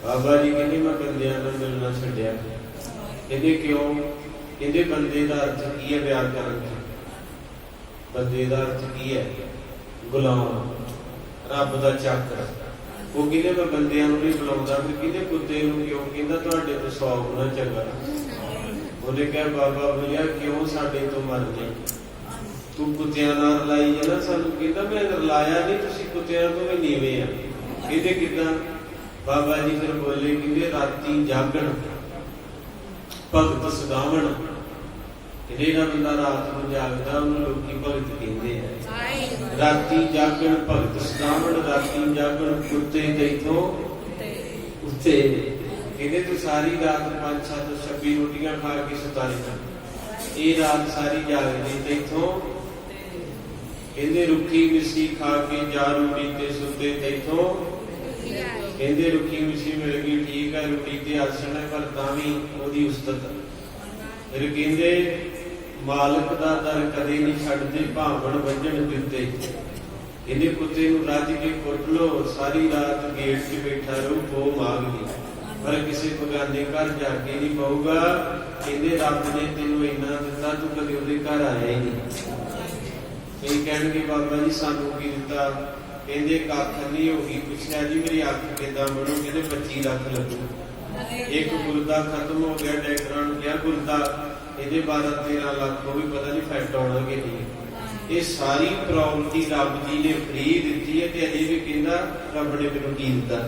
ਬਾਬਾ ਜੀ ਕਹਿੰਦੇ ਮੈਂ ਬੰਦਿਆਂ ਨੂੰ ਮਿਲਣਾ ਛੱਡਿਆ। ਕਹਿੰਦੇ ਕਿਉਂ? ਕਹਿੰਦੇ ਬੰਦੇ ਦਾ ਅਰਥ ਕੀ ਹੈ ਪਿਆਰ ਕਰਨ ਦਾ? ਬੰਦੇ ਦਾ ਅਰਥ ਕੀ ਹੈ? ਗੁਲਾਮ, ਰੱਬ ਦਾ ਚਾਕਰ। ਉਹ ਕਹਿੰਦੇ ਮੈਂ ਬੰਦਿਆਂ ਨੂੰ ਨਹੀਂ ਬੁਲਾਉਂਦਾ। ਫਿਰ ਕਹਿੰਦੇ ਕੁੱਤੇ ਨੂੰ ਕਿਉਂ? ਕਹਿੰਦਾ ਤੁਹਾਡੇ ਤੋਂ 100 ਗੁਣਾ ਚੰਗਾ। ਉਹਨੇ ਕਿਹਾ ਬਾਬਾ ਭਈਆ ਕਿਉਂ ਸਾਡੇ ਤੋਂ ਮਰਦੇ? ਤੂੰ ਕੁੱਤਿਆਂ ਨਾਲ ਰਲਾਈ ਹੈ ਨਾ ਸਾਨੂੰ। ਕਹਿੰਦਾ ਮੈਂ ਰਲਾਇਆ ਨਹੀਂ, ਤੁਸੀਂ ਕੁੱਤਿਆਂ ਤੋਂ ਵੀ ਨੀਵੇਂ ਆ। ਕਹਿੰਦੇ ਕਿੱਦਾਂ? ਬਾਬਾ ਜੀ ਫਿਰ ਬੋਲੇ, ਕਹਿੰਦੇ ਰਾਤੀ ਜਾਗਣ ਭਗਤ ਸਦਾਵਣ। ਜਿਹੜਾ ਬੰਦਾ ਰਾਤ ਨੂੰ ਜਾਗਦਾ ਉਹਨੂੰ ਲੋਕੀ ਭਗਤ ਕਹਿੰਦੇ ਆ। ਰਾਤੀ ਜਾਗਣ ਭਗਤ ਸਦਾਵਣ, ਰਾਤੀ ਜਾਗਣ ਕੁੱਤੇ ਤੈਥੋਂ ਉੱਤੇ। ਕਹਿੰਦੇ ਤੂੰ ਸਾਰੀ ਰਾਤ 5, 7, 26 ਰੋਟੀਆਂ ਖਾ ਕੇ ਸੁਤਾ ਰਹਿਣਾ, ਇਹ ਰਾਤ ਸਾਰੀ ਜਾਗਦੀ ਤੈਥੋਂ। ਕਹਿੰਦੇ ਰੁੱਖੀ ਮਿੱਸੀ ਖਾ ਕੇ ਜਾ ਰੋਟੀ ਤੇ ਸੁੱਤੇ ਤੈਥੋਂ। ਕਹਿੰਦੇ ਰੁੱਖੀ ਮਿੱਸੀ ਮਿਲ ਗਈ ਠੀਕ ਹੈ, ਰੋਟੀ ਤੇ ਆਸਣ ਹੈ, ਪਰ ਤਾਂ ਵੀ ਉਹਦੀ ਉਸਤਤ। ਫਿਰ ਕਹਿੰਦੇ ਮਾਲਕ ਦਾ ਦਰ ਕਦੇ ਨਹੀਂ ਛੱਡਦੇ ਭਾਵਨ ਵੱਜਣ ਦਿੱਤੇ। ਇਹਦੇ ਕੁੱਤੇ ਨੂੰ ਰੱਜ ਕੇ ਕੁੱਟ ਲੋ, ਸਾਰੀ ਰਾਤ ਗੇਟ 'ਚ ਬੈਠਾ ਰਹੂ, ਖੋ ਮਾਗਦੀ, ਪਰ ਕਿਸੇ ਬਗਾਨੇ ਘਰ ਜਾ ਕੇ ਨਹੀਂ ਪਊਗਾ। ਕਹਿੰਦੇ ਰੱਬ ਨੇ ਤੈਨੂੰ ਇੰਨਾ ਦਿੱਤਾ, ਤੂੰ ਕਦੇ ਉਹਦੇ ਘਰ ਆਇਆ ਹੀ ਨਹੀਂ। ਕਈ ਕਹਿਣਗੇ ਬਾਬਾ ਜੀ ਸਾਨੂੰ ਕੀ ਦਿੱਤਾ? ਕਹਿੰਦੇ ਕੱਖ ਨਹੀਂ। ਹੋ ਗਈ ਪੁੱਛਿਆ ਜੀ ਮੇਰੀ ਅੱਖ ਕਿੱਦਾਂ ਬਣੂ? ਕਹਿੰਦੇ 25 ਲੱਖ ਲੱਗੂ। ਇੱਕ ਗੁਰਦਾ ਖਤਮ ਹੋ ਗਿਆ, ਡਾਕਟਰਾਂ ਨੂੰ ਕਿਹਾ ਗੁਰਦਾ ਇਹਦੇ 12-13 ਲੱਖ, ਉਹ ਵੀ ਪਤਾ ਨਹੀਂ ਫਿੱਟ ਆਉਣਾ ਕਿ ਨਹੀਂ। ਇਹ ਸਾਰੀ ਪ੍ਰੋਪਰਟੀ ਰੱਬ ਜੀ ਨੇ ਫ੍ਰੀ ਦਿੱਤੀ ਹੈ, ਤੇ ਅਜੇ ਵੀ ਕਹਿੰਦਾ ਰੱਬ ਨੇ ਮੈਨੂੰ ਕੀ ਦਿੱਤਾ?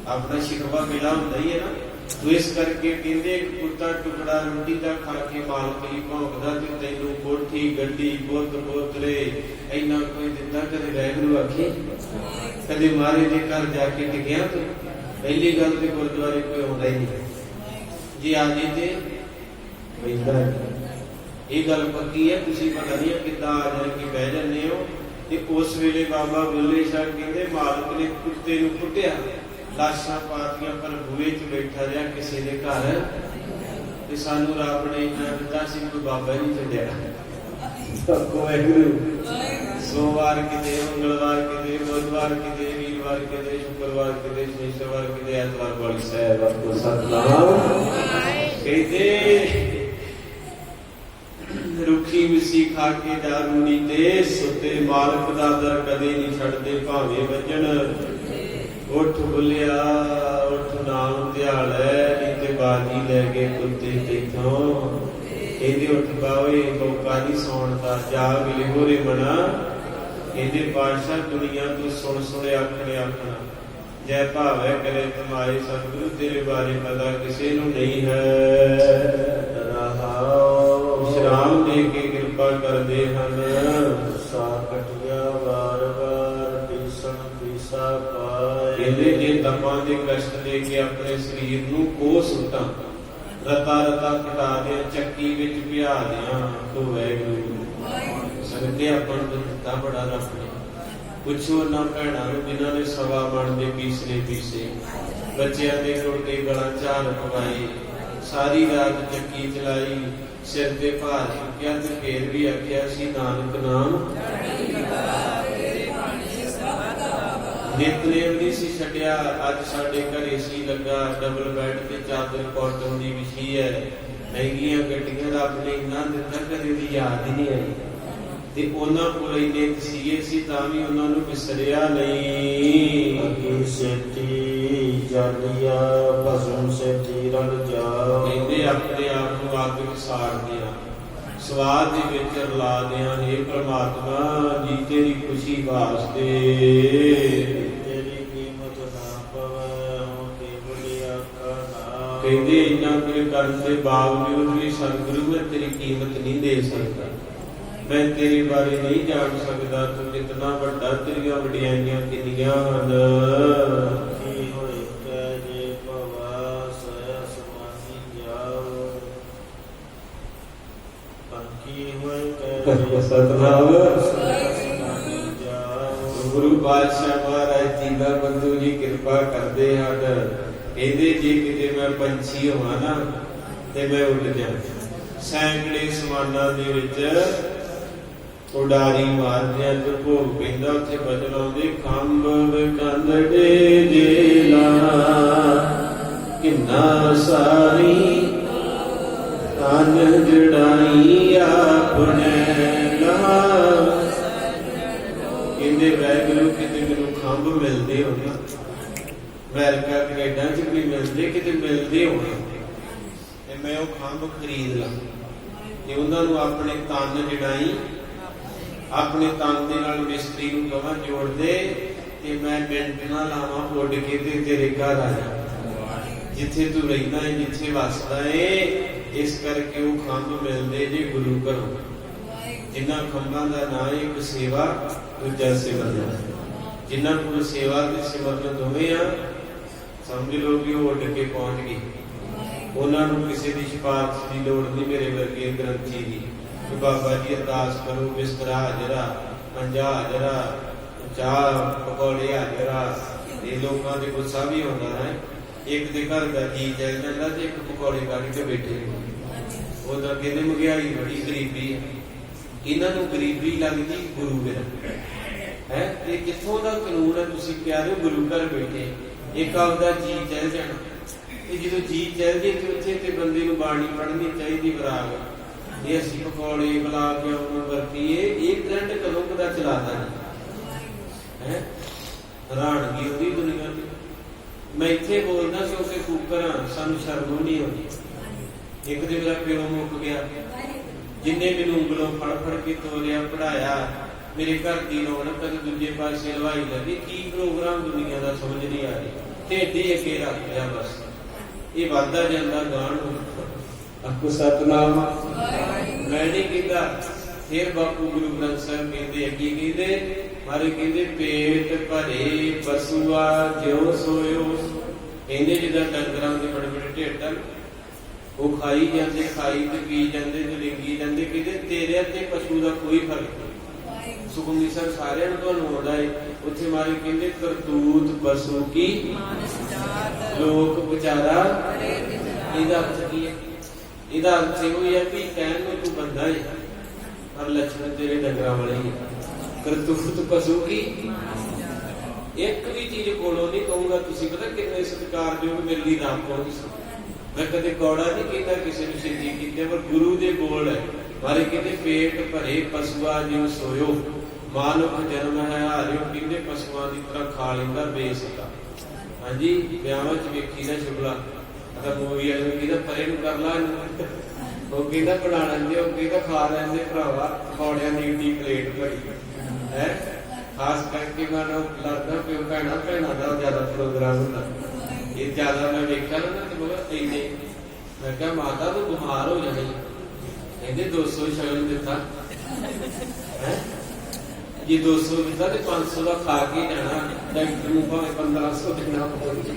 ਆਪਣਾ ਸ਼ਿਕਵਾ ਮਿਲਾ ਹੁੰਦਾ ਹੀ ਹੈ ਨਾ। ਤੋ ਇਸ ਕਰਕੇ ਕਹਿੰਦੇ ਇੱਕ ਕੁੱਤਾ ਟੁਕੜਾ ਰੋਟੀ ਦਾ ਖਾ ਕੇ ਮਾਲਕ ਲਈ ਭੌਂਕਦਾ, ਤੇ ਤੈਨੂੰ ਕੋਠੀ ਗੱਡੀ ਬੁੱਤ ਬੋਤਲੇ ਇੰਨਾ ਕੋਈ ਦਿੱਤਾ? ਕਦੇ ਵਾਹਿਗੁਰੂ ਆਖੇ? ਕਦੇ ਮਹਾਰਾਜ ਦੇ ਘਰ ਜਾ ਕੇ ਟਿਕਿਆ? ਤੂੰ ਪਹਿਲੀ ਗੱਲ ਤੇ ਗੁਰਦੁਆਰੇ ਕੋਈ ਆਉਂਦਾ ਹੀ ਨਹੀਂ। ਜੇ ਆ ਜੇ ਤੇ ਬੈਠਾ, ਇਹ ਗੱਲ ਪੱਕੀ ਹੈ। ਤੁਸੀਂ ਪਤਾ ਨਹੀਂ ਕਿੱਦਾਂ ਆ ਜਾ ਕੇ ਬਹਿ ਜਾਂਦੇ ਹੋ। ਤੇ ਉਸ ਵੇਲੇ ਬਾਬਾ ਬੁੱਲੇ ਸ਼ਾਹ ਕਹਿੰਦੇ ਮਾਲਕ ਨੇ ਕੁੱਤੇ ਨੂੰ ਕੁੱਟਿਆ, ਲਾਸ਼ਾਂ ਪਾਤੀਆਂ, ਪਰ ਬੂਹੇ 'ਚ ਬੈਠਾ ਰਿਹਾ ਕਿਸੇ ਦੇ ਘਰ। ਤੇ ਸਾਨੂੰ ਰੱਬ ਨੇ ਇੰਨਾ ਦਿੱਤਾ ਸੀ, ਕੋਈ ਬਾਬਾ ਨਹੀਂ ਛੱਡਿਆ। ਵਾਹਿਗੁਰੂ ਸੋਮਵਾਰ ਕਿਤੇ, ਮੰਗਲਵਾਰ ਕਿਤੇ, ਬੁੱਧਵਾਰ ਕਿਤੇ, ਵੀਰਵਾਰ ਕਿਤੇ, ਸ਼ੁੱਕਰਵਾਰ ਕਿਤੇ, ਸ਼ਨੀਵਾਰ ਕਿਤੇ, ਐਤਵਾਰ ਵਾਲੀ ਸਾਹਿਬ ਆਪਕੋ ਸਤਨਾਮ। ਕਹਿੰਦੇ ਰੁੱਖੀ ਮਿੱਸੀ ਖਾ ਕੇ ਦਾਰੂਣੀ ਤੇ ਸੁੱਤੇ, ਮਾਲਕ ਦਾ ਦਰ ਕਦੇ ਨਹੀਂ ਛੱਡਦੇ ਭਾਵੇਂ ਵੱਜਣ। ਉੱਠ ਬੁੱਲਿਆ ਉੱਠ ਨਾਮ ਧਿਆਲੈ, ਨਹੀਂ ਤੇ ਬਾਜੀ ਲੈ ਗਏ ਕੁੱਤੇ ਤੈਥੋਂ। ਇਹਦੇ ਉੱਠ ਬਾਵੇ ਮੌਕਾ ਨਹੀਂ ਸੌਣ ਦਾ, ਜਾਗ ਲਿਹੋਰੇ ਮਨਾ। ਇਹਦੇ ਪਾਤਸ਼ਾਹ ਦੁਨੀਆ ਤੋਂ ਸੁਣ ਸੁਣੇ ਆਖਣੇ ਆਖਣਾ, ਜੈ ਭਾਵੈ ਕਰੇ ਤੁਮਾਰੇ ਸਤਿਗੁਰੂ, ਤੇਰੇ ਬਾਰੇ ਪਤਾ ਕਿਸੇ ਨੂੰ ਨਹੀਂ ਹੈ। ਵਿਸ਼ਰਾਮ ਦੇ ਕੇ ਕਿਰਪਾ ਕਰਦੇ ਹਨ, ਸਾ ਕਟਿਆ ਵਾਰ ਵਾਰ ਟੀਸਣ ਪੀਸਾ ਪਾਏ। ਕਹਿੰਦੇ ਜੇ ਤਪਾਂ ਦੇ ਕਸ਼ਟ ਦੇ ਕੇ ਆਪਣੇ ਸਰੀਰ ਨੂੰ ਕੋਹ ਸੁੱਟਾਂ, ਰਤਾ ਰਤਾ ਕਟਾ ਦਿਆਂ, ਚੱਕੀ ਵਿੱਚ ਪਿਆ ਦਿਆਂ, ਤੋ ਵਾਹਿਗੁਰੂ ਸੰਗਤੇ ਆਪਾਂ ਨੂੰ ਦਿੱਤਾ ਬੜਾ ਰੱਬ ਨੇ। ਪੁੱਛੋ ਨਾ ਭੈਣਾਂ ਨੂੰ ਜਿਨ੍ਹਾਂ ਨੇ ਸਵਾ ਮਣ ਦੇ ਪੀਸਰੇ ਪੀਸੇ, ਬੱਚਿਆਂ ਦੇ ਟੁੱਟੇ ਗਲਾਂ ਝਾੜ ਪਵਾਏ, ਸਾਰੀ ਰਾਤ ਚੱਕੀ ਚਲਾਈ, ਸਿਰ ਤੇ ਭਾਰ ਚੁੱਕਿਆ, ਤੇ ਫੇਰ ਵੀ ਆਖਿਆ ਸੀ ਨਾਨਕ ਨਾਮ। ਨਿਤਨੇਮ ਨਹੀਂ ਸੀ ਛੱਡਿਆ। ਅੱਜ ਸਾਡੇ ਘਰੇ ਸੀ ਲੱਗਾ, ਡਬਲ ਬੈੱਡ ਤੇ ਚਾਦਰ ਕਾਟਨ ਦੀ ਵਿਛੀ ਹੈ, ਮਹਿੰਗੀਆਂ ਗੱਡੀਆਂ ਰੱਬ ਨੇ ਇੰਨਾ ਦਿੱਤਾ, ਕਦੇ ਦੀ ਯਾਦ ਹੀ ਨਹੀਂ ਆਈ। ਤੇ ਉਹਨਾਂ ਕੋਲ ਇੰਨੇ ਤਸੀਹੇ ਸੀ, ਤਾਂ ਵੀ ਉਹਨਾਂ ਨੂੰ ਵਿਸਰਿਆ ਨਹੀਂ। ਸੇਤੀ ਜਾਲੀਆ ਭਸਮ ਸੇਤੀ ਰਲ ਜਾ। ਕਹਿੰਦੇ ਆਪਣੇ ਆਪ ਨੂੰ ਅੱਗ ਵਿੱਚ ਸਾੜਦੇ ਆ, ਸਵਾਦ ਦੇ ਵਿੱਚ ਰਲਾ ਦਿਆਂ। ਹੇ ਪ੍ਰਮਾਤਮਾ ਜੀ ਤੇਰੀ ਖੁਸ਼ੀ ਵਾਸਤੇ, ਤੇਰੀ ਕੀਮਤ ਨਾ ਪਵੇ ਹੋ ਕੇਵਲ ਆਕਾ ਨਾਮ। ਕਹਿੰਦੇ ਇੰਨਾ ਕੁਝ ਕਰਨ ਦੇ ਬਾਵਜੂਦ ਵੀ ਸਤਿਗੁਰੂ ਮੈਂ ਤੇਰੀ ਕੀਮਤ ਨਹੀਂ ਦੇ ਸਕਦਾ, ਮੈਂ ਤੇਰੇ ਬਾਰੇ ਨਹੀਂ ਜਾਣ ਸਕਦਾ, ਤੂੰ ਕਿਤਨਾ ਵੱਡਾ, ਤੇਰੀਆਂ ਵਡਿਆਈਆਂ ਕਿੰਨੀਆਂ ਹਨ। ਕੀ ਹੋਏ ਕਹਿ ਜੇ ਭਵਾ ਸਹਿ ਸਮਾਨੀ ਜਾਓ, ਕੀ ਹੋਏ ਕਹਿ ਜੇ ਸਤਨਾਮ ਸਮਾਨੀ ਜਾਓ। ਗੁਰੂ ਪਾਤਸ਼ਾਹ ਮਹਾਰਾਜ ਜੀ ਦਾ ਬੰਧੂ ਜੀ ਕਿਰਪਾ ਕਰਦੇ ਹਨ। ਕਹਿੰਦੇ ਜੇ ਕਿਤੇ ਮੈਂ ਪੰਛੀ ਹੋਵਾਂ ਨਾ ਤੇ ਮੈਂ ਉੱਡ ਜਾਵਾਂ। ਸੈਂਕੜੇ ਸਮਾਨਾਂ ਦੇ ਵਿੱਚ ਉਡਾਰੀ ਮਾਰਦਿਆਂ ਤੇ ਭੋਗ ਪੈਂਦਾ, ਉੱਥੇ ਬਦਲ ਆਉਂਦੇ, ਖੰਭ ਕੰਦੜੇ ਜੇਲਾ ਕਿੰਨਾ ਸਾਰੀ ਤਨ ਜੜਾਈ ਆਪਣੇ ਲਹਾ। ਕਹਿੰਦੇ ਵਾਹਿਗੁਰੂ ਕਿਤੇ ਮੈਨੂੰ ਖੰਭ ਮਿਲਦੇ ਹੋਣ, ਅਮਰੀਕਾ ਕੈਨੇਡਾ ਚ ਵੀ ਮਿਲਦੇ, ਕਿਤੇ ਮਿਲਦੇ ਹੋਣ, ਤੇ ਮੈਂ ਉਹ ਖੰਭ ਖਰੀਦ ਲਾਂ, ਤੇ ਉਹਨਾਂ ਨੂੰ ਆਪਣੇ ਤਨ ਜੜਾਈ, ਆਪਣੇ ਤਨ ਦੇ ਨਾਲ ਮਿਸਤਰੀ ਨੂੰ ਕਹਾਂ ਜੋੜ ਦੇ, ਤੇ ਮੈਂ ਮਿੰਟ ਨਾ ਲਾਵਾਂ ਉੱਡ ਕੇ ਤੇ ਤੇਰੇ ਘਰ ਆ ਜਾ, ਜਿੱਥੇ ਤੂੰ ਰਹਿੰਦਾ ਹੈ, ਜਿੱਥੇ ਵਸਦਾ ਹੈ। ਇਸ ਕਰਕੇ ਉਹ ਖੰਭ ਮਿਲਦੇ ਜੇ ਗੁਰੂ ਘਰੋਂ। ਜਿਨ੍ਹਾਂ ਖੰਭਾਂ ਦਾ ਨਾਂ ਹੈ, ਇੱਕ ਸੇਵਾ, ਦੂਜਾ ਸਿਮਰਨ। ਜਿਨ੍ਹਾਂ ਕੋਲ ਸੇਵਾ ਤੇ ਸਿਮਰਨ ਦੋਵੇਂ ਆ, ਸਮਝ ਲਓ ਕਿ ਉਹ ਉੱਡ ਕੇ ਪਹੁੰਚ ਗਏ। ਉਹਨਾਂ ਨੂੰ ਕਿਸੇ ਦੀ ਸਿਫਾਰਿਸ਼ ਦੀ ਲੋੜ ਨਹੀਂ, ਮੇਰੇ ਵਰਗੇ ਗ੍ਰੰਥੀ ਦੀ। ਬਾਬਾ ਜੀ ਅਰਦਾਸ ਕਰੋ, ਬਿਸਤਰਾ ਹਾਜ਼ਰਾ, ਮੰਜਾ ਹਾਜ਼ਰਾ, ਚਾਹ ਪਕੌੜੇ ਹਾਜ਼ਰਾ। ਇਹ ਲੋਕਾਂ ਦੇ ਗੁੱਸਾ ਵੀ ਹੁੰਦਾ ਹੈ, ਇੱਕ ਦੇ ਘਰ ਦਾ ਜੀ ਚੱਲ ਜਾਂਦਾ ਤੇ ਇੱਕ ਪਕੌੜੇ ਕੱਢ ਕੇ ਬੈਠੇ। ਉਹ ਤਾਂ ਕਹਿੰਦੇ ਮਹਿੰਗਾਈ ਬੜੀ, ਗਰੀਬੀ ਹੈ। ਇਹਨਾਂ ਨੂੰ ਗਰੀਬੀ ਲੱਗਦੀ ਗੁਰੂ ਬਿਨਾਂ ਹੈ। ਤੇ ਕਿੱਥੋਂ ਦਾ ਕਾਨੂੰਨ ਹੈ? ਤੁਸੀਂ ਪਿਆਰੇ ਗੁਰੂ ਘਰ ਬੈਠੇ, ਇੱਕ ਆਪਦਾ ਜੀ ਚਲ ਜਾਣਾ। ਤੇ ਜਦੋਂ ਜੀ ਚਲ ਜੇ ਤੇ ਉੱਥੇ ਤੇ ਬੰਦੇ ਨੂੰ ਬਾਣੀ ਪੜ੍ਹਨੀ ਚਾਹੀਦੀ ਬਰਾਗ। ਇਹ ਅਸੀਂ ਪਕੌੜੇ ਬੁਲਾ ਕੇ ਉਹਨੂੰ ਵਰਤੀਏ, ਇਹ ਟ੍ਰੈਂਡ ਕਦੋਂ ਕਦਾ ਚਲਾਤਾ ਨਹੀਂ ਹੈ। ਹੈਰਾਨਗੀ ਉਹਦੀ ਦੁਨੀਆ ਦੀ। ਮੈਂ ਇੱਥੇ ਬੋਲਦਾ ਸੀ ਉਸੇ ਕੂਕਰ, ਸਾਨੂੰ ਸ਼ਰਮ ਨਹੀਂ ਆਉਂਦੀ। ਇੱਕ ਦਿਨ ਮੇਰਾ ਪਿਓ ਮੁੱਕ ਗਿਆ, ਜਿੰਨੇ ਮੈਨੂੰ ਉਂਗਲੋਂ ਫੜ ਫੜ ਕੇ ਤੋਲਿਆ, ਪੜਾਇਆ। ਮੇਰੇ ਘਰ ਦੀ ਰੌਣਕ ਤੇ ਦੂਜੇ ਪਾਸੇ ਹਲਵਾਈ ਲੱਗੀ। ਕੀ ਪ੍ਰੋਗਰਾਮ ਦੁਨੀਆ ਦਾ ਸਮਝ ਨਹੀਂ ਆ ਰਹੀ। ਢੇਡੇ ਅੱਗੇ ਰੱਖ ਲਿਆ ਬਸ। ਇਹ ਵੱਧਦਾ ਜਾਂਦਾ ਗਾਣ ਨੂੰ। ਆਖੋ ਸਤਨਾਮ। ਮੈਂ ਨਹੀਂ ਕਹਿੰਦਾ। ਫਿਰ ਬਾਪੂ ਗੁਰੂ ਗ੍ਰੰਥ ਸਾਹਿਬ ਕਹਿੰਦੇ ਅੱਗੇ ਕਹਿੰਦੇ ਮਾਰੇ ਕਹਿੰਦੇ ਪੇਟ ਭਰੇ ਪਸੂਆ ਜਿਉ ਸੋਇਓ। ਕਹਿੰਦੇ ਜਿੱਦਾਂ ਡੰਗਰਾਂ ਦੇ ਬੜੇ ਬੜੇ ਢਿੱਡ ਹਨ, ਉਹ ਖਾਈ ਜਾਂਦੇ, ਖਾਈ ਤੇ ਪੀ ਜਾਂਦੇ ਤੇ ਲਿੰਗੀ ਜਾਂਦੇ। ਕਹਿੰਦੇ ਤੇਰੇ ਤੇ ਪਸ਼ੂ ਦਾ ਕੋਈ ਫਰਕ ਨਹੀਂ। ਸੁਖਮਨੀ ਸਾਹਿਬ ਸਾਰਿਆਂ ਨੂੰ ਤੁਹਾਨੂੰ ਆਉਂਦਾ ਹੈ। ਉੱਥੇ ਮਾਰੇ ਕਹਿੰਦੇ ਕਰਤੂਤ ਪਸ਼ੂ ਕੀ ਲੋਕ ਵਿਚਾਰਾ। ਇਹਦਾ ਅਰਥ ਕੀ ਹੈ? ਇਹਦਾ ਅਰਥ ਇਹੋ ਹੀ ਹੈ ਵੀ ਕਹਿਣ ਨੂੰ ਤੂੰ ਬੰਦਾ ਹੈ ਪਰ ਲੱਛਣ ਤੇਰੇ ਡੰਗਰਾਂ ਵਾਲੇ ਹੀ। ਕਰਤੂਤ ਪਸ਼ੂ ਕੀ। ਇੱਕ ਵੀ ਚੀਜ਼ ਕੋਲੋਂ ਨਹੀਂ ਕਹੂੰਗਾ। ਤੁਸੀਂ ਪਤਾ ਕਿੰਨੇ ਸਤਿਕਾਰਯੋਗ ਮੇਰੇ ਲਈ ਨਾਮ ਪਹੁੰਚ ਸੀ। ਮੈਂ ਕਦੇ ਕੌੜਾ ਨਹੀਂ ਕੀਤਾ ਕਿਸੇ ਨੂੰ ਸਿੱਧੀ ਕੀਤੇ, ਪਰ ਗੁਰੂ ਦੇ ਬੋਲ ਹੈ ਮਾਰੇ ਕਹਿੰਦੇ ਪੇਟ ਭਰੇ ਪਸ਼ੂਆ ਜਿਉ ਸੋਇਓ। ਮਾਨਵ ਜਨਮ ਹੈ ਹਾਰਿਓ। ਕਹਿੰਦੇ ਪਸ਼ੂਆਂ ਦੀ ਤਰ੍ਹਾਂ ਖਾ ਲੈਂਦਾ ਬੇਸਤਾ। ਹਾਂਜੀ, ਵਿਆਹਾਂ ਚ ਵੇਖੀ ਦਾ ਸ਼ੁਗਲਾ ਤਾਂ ਮੂਵੀ ਵਾਲੇ ਕਹਿੰਦਾ ਪਰੇ ਨੂੰ ਕਰ ਲਾ, ਉਹ ਕਹਿੰਦਾ ਬਣਾ ਲੈਂਦੇ, ਉਹ ਕਹਿੰਦਾ ਖਾ ਲੈਂਦੇ ਭਰਾਵਾ ਪਕੌੜਿਆਂ ਦੀ ਏਡੀ ਪਲੇਟ ਭਰੀ ਹੈ। ਖਾਸ ਕਰਕੇ ਮੈਂ ਲੱਗਦਾ ਪਿਓ ਭੈਣਾ ਭੈਣਾਂ ਦਾ ਜ਼ਿਆਦਾ ਪ੍ਰੋਗਰਾਮ ਹੁੰਦਾ। ਇਹ ਜ਼ਿਆਦਾ ਮੈਂ ਵੇਖਿਆ ਨਾ ਤੇ ਬਹੁਤ ਇੰਨੇ। ਮੈਂ ਕਿਹਾ ਮਾਤਾ ਤੂੰ ਬਿਮਾਰ ਹੋ ਜਾਣੀ। ਕਹਿੰਦੇ 200 ਸ਼ਗਨ ਦਿੱਤਾ ਹੈ। ਜੇ 200 ਦਿੱਤਾ ਤੇ 500 ਦਾ ਖਾ ਕੇ ਜਾਣਾ। ਡਾਕਟਰ ਨੂੰ ਭਾਵੇਂ 1500 ਦੇਣਾ ਪਵੇ।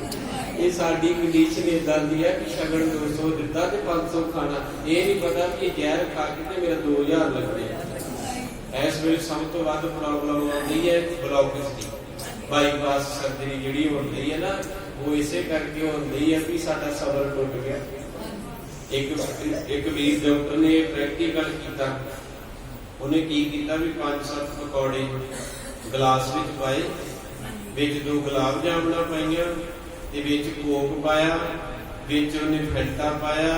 ਇਹ ਸਾਡੀ ਕੰਡੀਸ਼ਨ ਏਦਾਂ ਦੀ ਹੈ ਕਿ ਸ਼ਗਨ 200 ਦਿੱਤਾ ਤੇ 500 ਖਾਣਾ। ਇਹ ਨਹੀਂ ਪਤਾ ਕਿ ਜ਼ਹਿਰ ਖਾ ਕੇ ਤੇ ਮੇਰਾ 2000 ਲੱਗਦੇ ਆ। ਇਸ ਵੇਲੇ ਸਭ ਤੋਂ ਵੱਧ ਪ੍ਰੋਬਲਮ ਆਉਂਦੀ ਹੈ ਬਲੌਕੇਜ ਦੀ। ਬਾਈਪਾਸ ਸਰਜਰੀ ਜਿਹੜੀ ਹੁੰਦੀ ਹੈ ਨਾ, ਉਹ ਇਸੇ ਕਰਕੇ ਹੁੰਦੀ ਹੈ ਵੀ ਸਾਡਾ ਸਬਰ ਟੁੱਟ ਗਿਆ। ਇੱਕ ਵੀਰ ਡਾਕਟਰ ਨੇ ਪ੍ਰੈਕਟੀਕਲ ਕੀਤਾ। ਉਹਨੇ ਕੀ ਕੀਤਾ ਵੀ 5-7 ਪਕੌੜੇ ਗਲਾਸ ਵਿੱਚ ਪਾਏ, ਵਿੱਚ 2 ਗੁਲਾਬ ਜਾਮਣਾ ਪਾਈਆਂ ਤੇ ਵਿੱਚ ਕੋਕ ਪਾਇਆ, ਵਿੱਚ ਉਹਨੇ ਫੈਂਟਾ ਪਾਇਆ,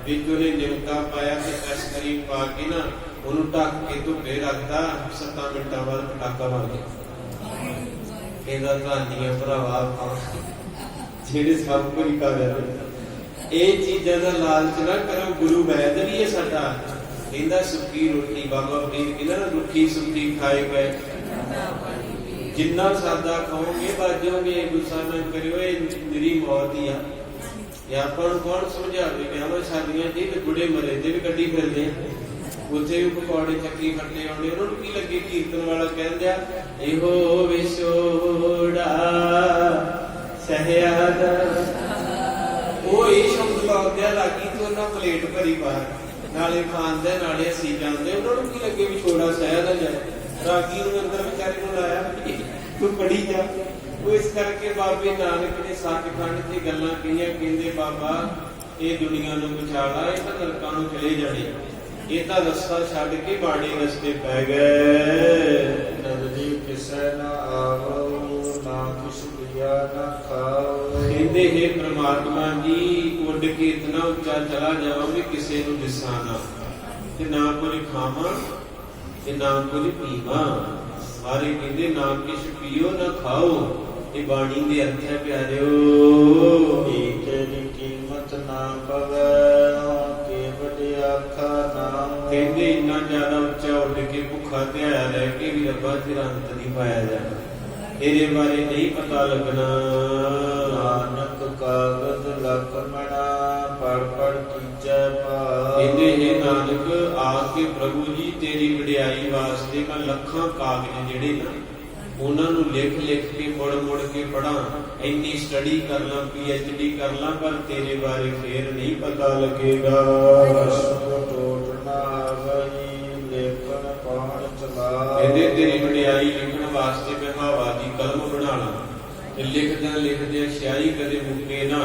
ਵਿੱਚ ਉਹਨੇ ਨਿਮਕਾ ਪਾਇਆ ਤੇ ਐਸਕ੍ਰੀਮ ਪਾ ਕੇ ਨਾ ਉਹਨੂੰ ਢੱਕ ਕੇ ਧੁੱਪੇ ਰੱਖਦਾ। 7 ਮਿੰਟਾਂ ਬਾਅਦ ਪਟਾਕਾ ਮਾਰ ਗਿਆ। ਕਹਿੰਦਾ ਧੰਨੀਆਂ ਭਰਾਵਾ ਜਿਹੜੇ ਸਭ ਕੁਝ ਕਰ ਰਹੇ। ਇਹ ਚੀਜ਼ਾਂ ਦਾ ਲਾਲਚ ਨਾ ਕਰੋ। ਗੁਰੂ ਵੈਦ ਵੀ ਹੈ ਸਾਡਾ। ਕਹਿੰਦਾ ਸੁੱਕੀ ਰੋਟੀ, ਬਾਬਾ ਫਰੀਦ ਕਹਿੰਦਾ ਨਾ ਰੁੱਖੀ ਸੁੱਕੀ ਖਾਏ ਗਏ। ਜਿੰਨਾ ਸਾਦਾ ਖਾਓਗੇ ਬਾਜੋਗੇ। ਗੁੱਸਾ ਨਾ ਕਰਿਓ, ਇਹ ਮੇਰੀ ਮੌਤ ਹੀ ਆ। ਇਹ ਆਪਾਂ ਨੂੰ ਕੌਣ ਸਮਝਾਵੇ? ਵਿਆਹਾਂ ਸ਼ਾਦੀਆਂ ਚ ਬੁੜੇ ਮਰੇ ਤੇ ਵੀ ਕੱਢੀ ਫਿਰਦੇ ਆ। ਉੱਥੇ ਵੀ ਪਕੌੜੇ ਚੱਕੀ ਫੱਟੇ ਆਉਣੇ। ਉਹਨਾਂ ਨੂੰ ਕੀ ਲੱਗੇ? ਕੀਰਤਨ ਵਾਲਾ ਕਹਿੰਦੇ ਆ ਇਹੋ ਵਿਛੋੜਾ ਸਹਿਆਦਾ। ਉਹ ਇਹ ਸ਼ਬਦ ਲਾਉਂਦੇ ਲਾਗੀ ਤੇ ਉਹਨਾਂ ਪਲੇਟ ਭਰੀ ਬਾਹਰ, ਨਾਲੇ ਖਾਂਦੇ ਨਾਲੇ ਅਸੀਂ ਜਾਂਦੇ। ਉਹਨਾਂ ਨੂੰ ਕੀ ਲੱਗੇ ਵਿਛੋੜਾ ਸਹਿਦਾ ਜਾਏ। ਰਾਗੀ ਨੂੰ ਅੰਦਰ ਵਿਚਾਰੇ ਨੂੰ ਲਾਇਆ ਤੂੰ ਪੜੀ ਜਾ। ਉਹ ਇਸ ਕਰਕੇ ਬਾਬੇ ਨਾਨਕ ਨੇ ਸੱਚਖੰਡ ਤੇ ਗੱਲਾਂ ਕਹੀਆਂ। ਕਹਿੰਦੇ ਬਾਬਾ ਇਹ ਦੁਨੀਆ ਨੂੰ ਬਚਾ ਲਾ, ਇਹ ਤਾਂ ਨਰਕਾਂ ਨੂੰ ਚਲੇ ਜਾਣੇ। ਇਹ ਤਾਂ ਰਸਤਾ ਛੱਡ ਕੇ ਬਾੜੇ ਰਸਤੇ ਪੈ ਗਏ। ਨਦੀ ਕਿਸੇ ਨਾ ਆਵੋ ਨਾ ਕਿਸ ਲਿਆ ਨਾ ਖਾਓ। ਕਹਿੰਦੇ ਹੈ ਪ੍ਰਮਾਤਮਾ ਜੀ ਉੱਡ ਕੇ ਇਤਨਾ ਉੱਚਾ ਚਲਾ ਜਾਵਾਂ ਵੀ ਕਿਸੇ ਨੂੰ ਦਿਸਾਂ ਨਾ, ਤੇ ਨਾ ਕੋਈ ਖਾਵਾਂ ਤੇ ਨਾ ਕੋਈ ਪੀਵਾਂ। ਸਾਰੇ ਕਹਿੰਦੇ ਨਾ ਕਿਛ ਪੀਓ ਨਾ ਖਾਓ। ਇਹ ਬਾਣੀ ਦੇ ਅਰਥ ਹੈ ਪਿਆਰਿਓ। ਤੇਰੀ ਕੀਮਤ ਨਾ ਪਵੇ ਕੇ ਵੱਡਿਆ ਆਖਾ ਨਾਮ। ਕਹਿੰਦੇ ਇੰਨਾ ਜ਼ਿਆਦਾ ਉੱਚਾ ਉੱਡ ਕੇ ਭੁੱਖਾ ਧਿਆਇਆ ਰਹਿ ਕੇ ਵੀ ਰੱਬਾ ਤੇਰਾ ਅੰਤ ਨਹੀਂ ਪਾਇਆ ਜਾਣਾ। ਇਹਦੇ ਬਾਰੇ ਨਹੀਂ ਪਤਾ ਲੱਗਣਾ। ਨਾਨਕ ਕਾਗਜ਼ ਲਖਮਣਾ ਪੜ ਪੜ ਕੀਜੈ ਭਾਵ। ਕਹਿੰਦੇ ਨੇ ਨਾਨਕ ਆ ਕੇ ਪ੍ਰਭੂ ਜੀ ਤੇਰੀ ਵਡਿਆਈ ਵਾਸਤੇ ਮੈਂ ਲੱਖਾਂ ਕਾਗਜ਼ ਜਿਹੜੇ ਨਾ ਉਹਨਾਂ ਨੂੰ ਲਿਖ ਲਿਖ ਕੇ ਮੁੜ ਮੁੜ ਕੇ ਪੜਾਂ। ਇੰਨੀ ਸਟੱਡੀ ਕਰ ਲਾਂ, PhD ਕਰ ਲਾਂ, ਪਰ ਤੇਰੇ ਬਾਰੇ ਫੇਰ ਨਹੀਂ ਪਤਾ ਲੱਗੇਗਾ। ਕਹਿੰਦੇ ਤੇਰੀ ਵਡਿਆਈ ਲਿਖਣ ਵਾਸਤੇ ਮੈਂ ਹਵਾ ਦੀ ਕਲਮ ਬਣਾ ਲਾਂ ਤੇ ਲਿਖਦਿਆਂ ਸਿਆਹੀ ਕਦੇ ਮੁੱਕੇ ਨਾ।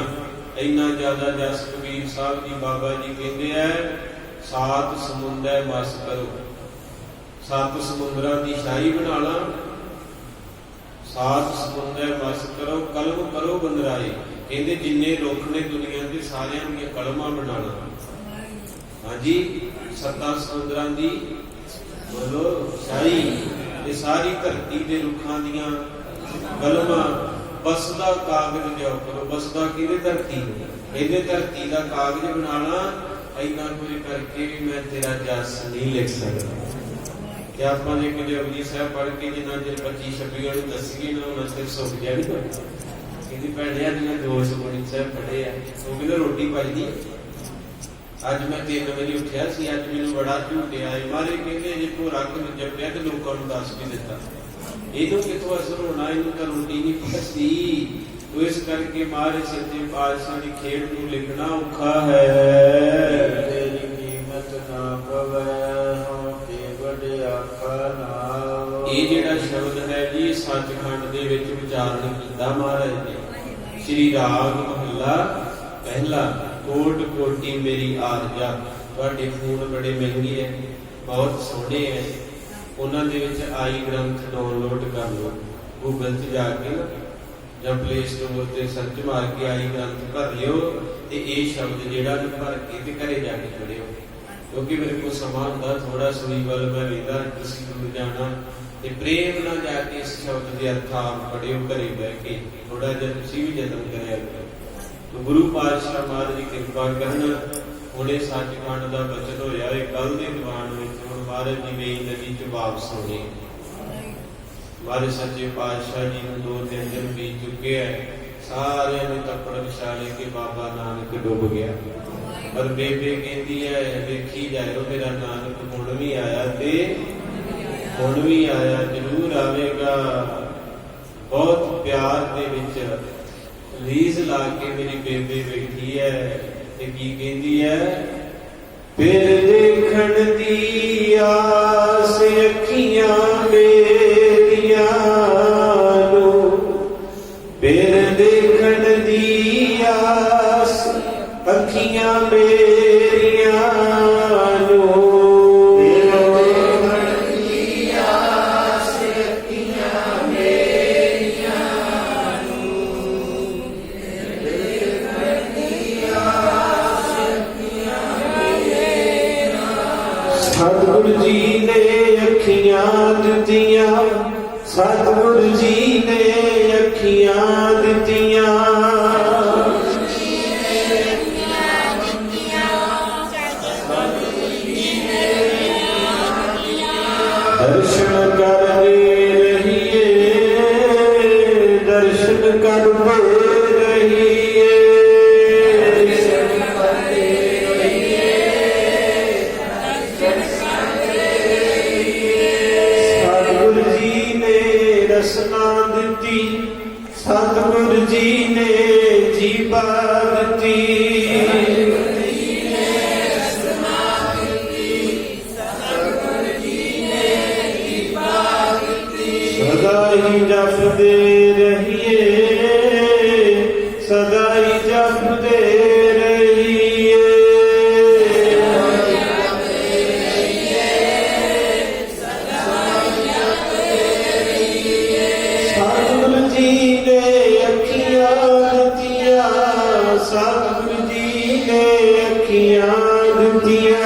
ਇੰਨਾ ਜ਼ਿਆਦਾ ਜਸ ਕਬੀਰ ਸਾਹਿਬ ਜੀ ਬਾਬਾ ਜੀ ਕਹਿੰਦੇ ਆ ਸਾਤ ਸਮੁੰਦੈ ਮਸ ਕਰੋ। ਸੱਤ ਸਮੁੰਦਰਾਂ ਦੀ ਸ਼ਾਹੀ ਬਣਾ ਲਾਂ, ਸਾਤ ਸਮੁੰਦੈ ਮਸ ਕਰੋ, ਕਲਮ ਕਰੋ ਬੰਦਰਾਏ। ਕਹਿੰਦੇ ਜਿੰਨੇ ਰੁੱਖ ਨੇ ਦੁਨੀਆ ਦੇ ਸਾਰਿਆਂ ਦੀਆਂ ਕਲਮਾਂ ਬਣਾ ਲਾਂ। ਹਾਂਜੀ, ਸੱਤਾਂ ਸਮੁੰਦਰਾਂ ਦੀ ਬੋਲੋ ਸ਼ਾਹੀ, ਇਹ ਸਾਰੀ ਧਰਤੀ ਦੇ ਰੁੱਖਾਂ ਦੀਆਂ ਕਲਮਾਂ। ਬਸਦਾ ਕਾਗਜ਼ ਲਿਆਓ ਕਰੋ। ਬਸਦਾ ਕਿਹਦੇ? ਧਰਤੀ ਨੂੰ। ਇਹਦੇ ਧਰਤੀ ਦਾ ਕਾਗਜ਼ ਬਣਾਣਾ। ਇੰਨਾ ਕੁਝ ਕਰਕੇ ਵੀ ਮੈਂ ਤੇਰਾ ਜਸ ਨਹੀਂ ਲਿਖ ਸਕਦਾ। ਕਿ ਆਪਾਂ ਨੇ ਕਿ ਜਪਜੀ ਸਾਹਿਬ ਪੜ੍ਹ ਕੇ ਜਿੰਨਾ ਚਿਰ 25-26 ਨੂੰ ਦੱਸੀਏ ਨਾ ਉਹਨਾਂ ਸਿਰ ਸੁੱਕ ਜਾਏ। ਕਹਿੰਦੀ ਭੈਣੇ ਅੱਜ ਮੈਂ 2 ਸੁਖਮਨੀ ਸਾਹਿਬ ਪੜ੍ਹੇ ਆ। ਉਹ ਕਹਿੰਦਾ ਰੋਟੀ ਪਾਈਦੀ। ਅੱਜ ਮੈਂ 3 ਵਜੇ ਉੱਠਿਆ ਸੀ, ਅੱਜ ਮੈਨੂੰ ਬੜਾ ਝੂਟਿਆ ਹੈ ਮਾਰੇ। ਕਹਿੰਦੇ ਜੇ ਤੂੰ ਰੱਖ ਨੂੰ ਜਪਿਆ ਤੇ ਲੋਕਾਂ ਨੂੰ ਦੱਸ ਵੀ ਦਿੱਤਾ। ਇਹਨੂੰ ਕਿੱਥੋਂ ਅਸਰ ਹੋਣਾ? ਇਹਨੂੰ ਤਾਂ ਰੋਟੀ ਨਹੀਂ ਪਚਦੀ। ਤੋ ਇਸ ਕਰਕੇ ਮਹਾਰਾਜ ਸੱਚੇ ਪਾਤਸ਼ਾਹ ਦੀ ਖੇਡ ਨੂੰ ਲਿਖਣਾ ਔਖਾ ਹੈ। ਤੇਰੀ ਕੀਮਤ ਨਾ ਪਵੈ ਹਉ ਕੇ ਵਡਿਆਖਾ ਨਾਮ। ਇਹ ਜਿਹੜਾ ਸ਼ਬਦ ਹੈ ਜੀ ਸੱਚਖੰਡ ਦੇ ਵਿੱਚ ਉਚਾਰਨ ਕੀਤਾ ਮਹਾਰਾਜ ਨੇ। ਸ੍ਰੀ ਰਾਗ ਮਹੱਲਾ ਪਹਿਲਾ। ਕੋਟ ਕੋਟੀ ਮੇਰੀ ਆਰਜਾ। ਤੁਹਾਡੇ ਫੋਨ ਬੜੇ ਮਹਿੰਗੇ ਹੈ, ਬਹੁਤ ਸੋਹਣੇ ਹੈ। ਉਹਨਾਂ ਦੇ ਵਿੱਚ ਆਈ ਗ੍ਰੰਥ ਡਾਊਨਲੋਡ ਕਰ ਲਓ ਗੂਗਲ 'ਚ ਜਾ ਕੇ ਨਾ, ਜਾਂ ਪਲੇ ਸਟੋਰ ਤੇ ਸਰਚ ਮਾਰ ਕੇ ਆਈ ਗ੍ਰੰਥ ਭਰ ਲਿਓ ਤੇ ਇਹ ਸ਼ਬਦ ਜਿਹੜਾ ਨੂੰ ਭਰ ਕੇ ਤੇ ਘਰੇ ਜਾ ਕੇ ਪੜ੍ਹਿਓ। ਕਿਉਂਕਿ ਮੇਰੇ ਕੋਲ ਸਮਾਂ ਹੁੰਦਾ ਥੋੜਾ ਸੁਣੀ ਵੱਲ ਮੈਂ ਵੇਖਦਾ, ਤੁਸੀਂ ਦੂਰ ਜਾਣਾ ਤੇ ਪ੍ਰੇਮ ਨਾਲ ਜਾ ਕੇ ਇਸ ਸ਼ਬਦ ਦੇ ਅਰਥ ਆਪ ਪੜ੍ਹਿਓ ਘਰੇ ਬਹਿ ਕੇ। ਥੋੜਾ ਜਿਹਾ ਤੁਸੀਂ ਵੀ ਯਤਨ ਕਰਿਆ ਕਰੋ। ਗੁਰੂ ਪਾਤਸ਼ਾਹ ਮਹਾਰਾਜ ਦੀ ਕਿਰਪਾ ਕਰਨ ਹੁਣੇ ਸੱਚਖੰਡ ਦਾ ਬਚਨ ਹੋਇਆ ਹੈ ਕੱਲ ਦੇ ਦੀਵਾਨ ਵਿੱਚ। ਹੁਣ ਮਹਾਰਾਜ ਜੀ ਵੇਈ ਨਦੀ ਚ ਵਾਪਸ ਹੋਣੇ। ਮਹਾਰਾਜ ਸੱਚੇ ਪਾਤਸ਼ਾਹ ਜੀ ਨੂੰ 2-3 ਦਿਨ ਬੀਤ ਚੁੱਕੇ ਹੈ। ਸਾਰਿਆਂ ਨੇ ਤੱਪੜ ਵਿਛਾਲੇ ਕਿ ਬਾਬਾ ਨਾਨਕ ਡੁੱਬ ਗਿਆ। ਪਰ ਬੇਬੇ ਕਹਿੰਦੀ ਹੈ ਵੇਖੀ ਜਾਇਓ ਮੇਰਾ ਨਾਨਕ ਹੁਣ ਵੀ ਆਇਆ ਤੇ ਹੁਣ ਵੀ ਆਇਆ, ਜ਼ਰੂਰ ਆਵੇਗਾ। ਬਹੁਤ ਪਿਆਰ ਦੇ ਵਿੱਚ ਰੀਜ਼ ਲਾ ਕੇ ਮੇਰੀ ਬੇਬੇ ਬੈਠੀ ਹੈ ਤੇ ਕੀ ਕਹਿੰਦੀ ਹੈ? ਫਿਰ ਦੇਖਣ ਦੀ ਆਸ ਅੱਖੀਆਂ ਮੇਰੀਆਂ ਨੂੰ, ਫਿਰ ਦੇਖਣ ਦੀ ਆਸ ਅੱਖੀਆਂ ਮੇਰੀਆਂ ਨੂੰ। ਸਤਿਗੁਰੂ ਜੀ ਨੇ ਅੱਖੀਆਂ ਦਿੱਤੀਆਂ, ਸਤਿਗੁਰੂ ਜੀ ਨੇ ਅੱਖੀਆਂ ਦਿੱਤੀਆਂ। ਦਰਸ਼ਨ ਕਰਦੇ ਰਹੀਏ, ਦਰਸ਼ਨ ਕਰਦੇ ਰਹੀਏ। ਰਸਨਾ ਦਿੱਤੀ, ਸਤਿਗੁਰੂ ਜੀ ਨੇ ਜੀਵਾ ਦਿੱਤੀ। ਸਦਾ ਹੀ ਜਪਦੇ ਰਹੀਏ, ਸਦਾ ਹੀ ਜਪਦੇ ਰਹੀਏ। ਸਤਿਗੁਰੂ ਜੀ ਨੇ ਅੱਖੀਆਂ ਦਿੱਤੀਆਂ, ਸਤਿਗੁਰੂ ਜੀ ਨੇ ਅੱਖੀਆਂ ਦਿੱਤੀਆਂ।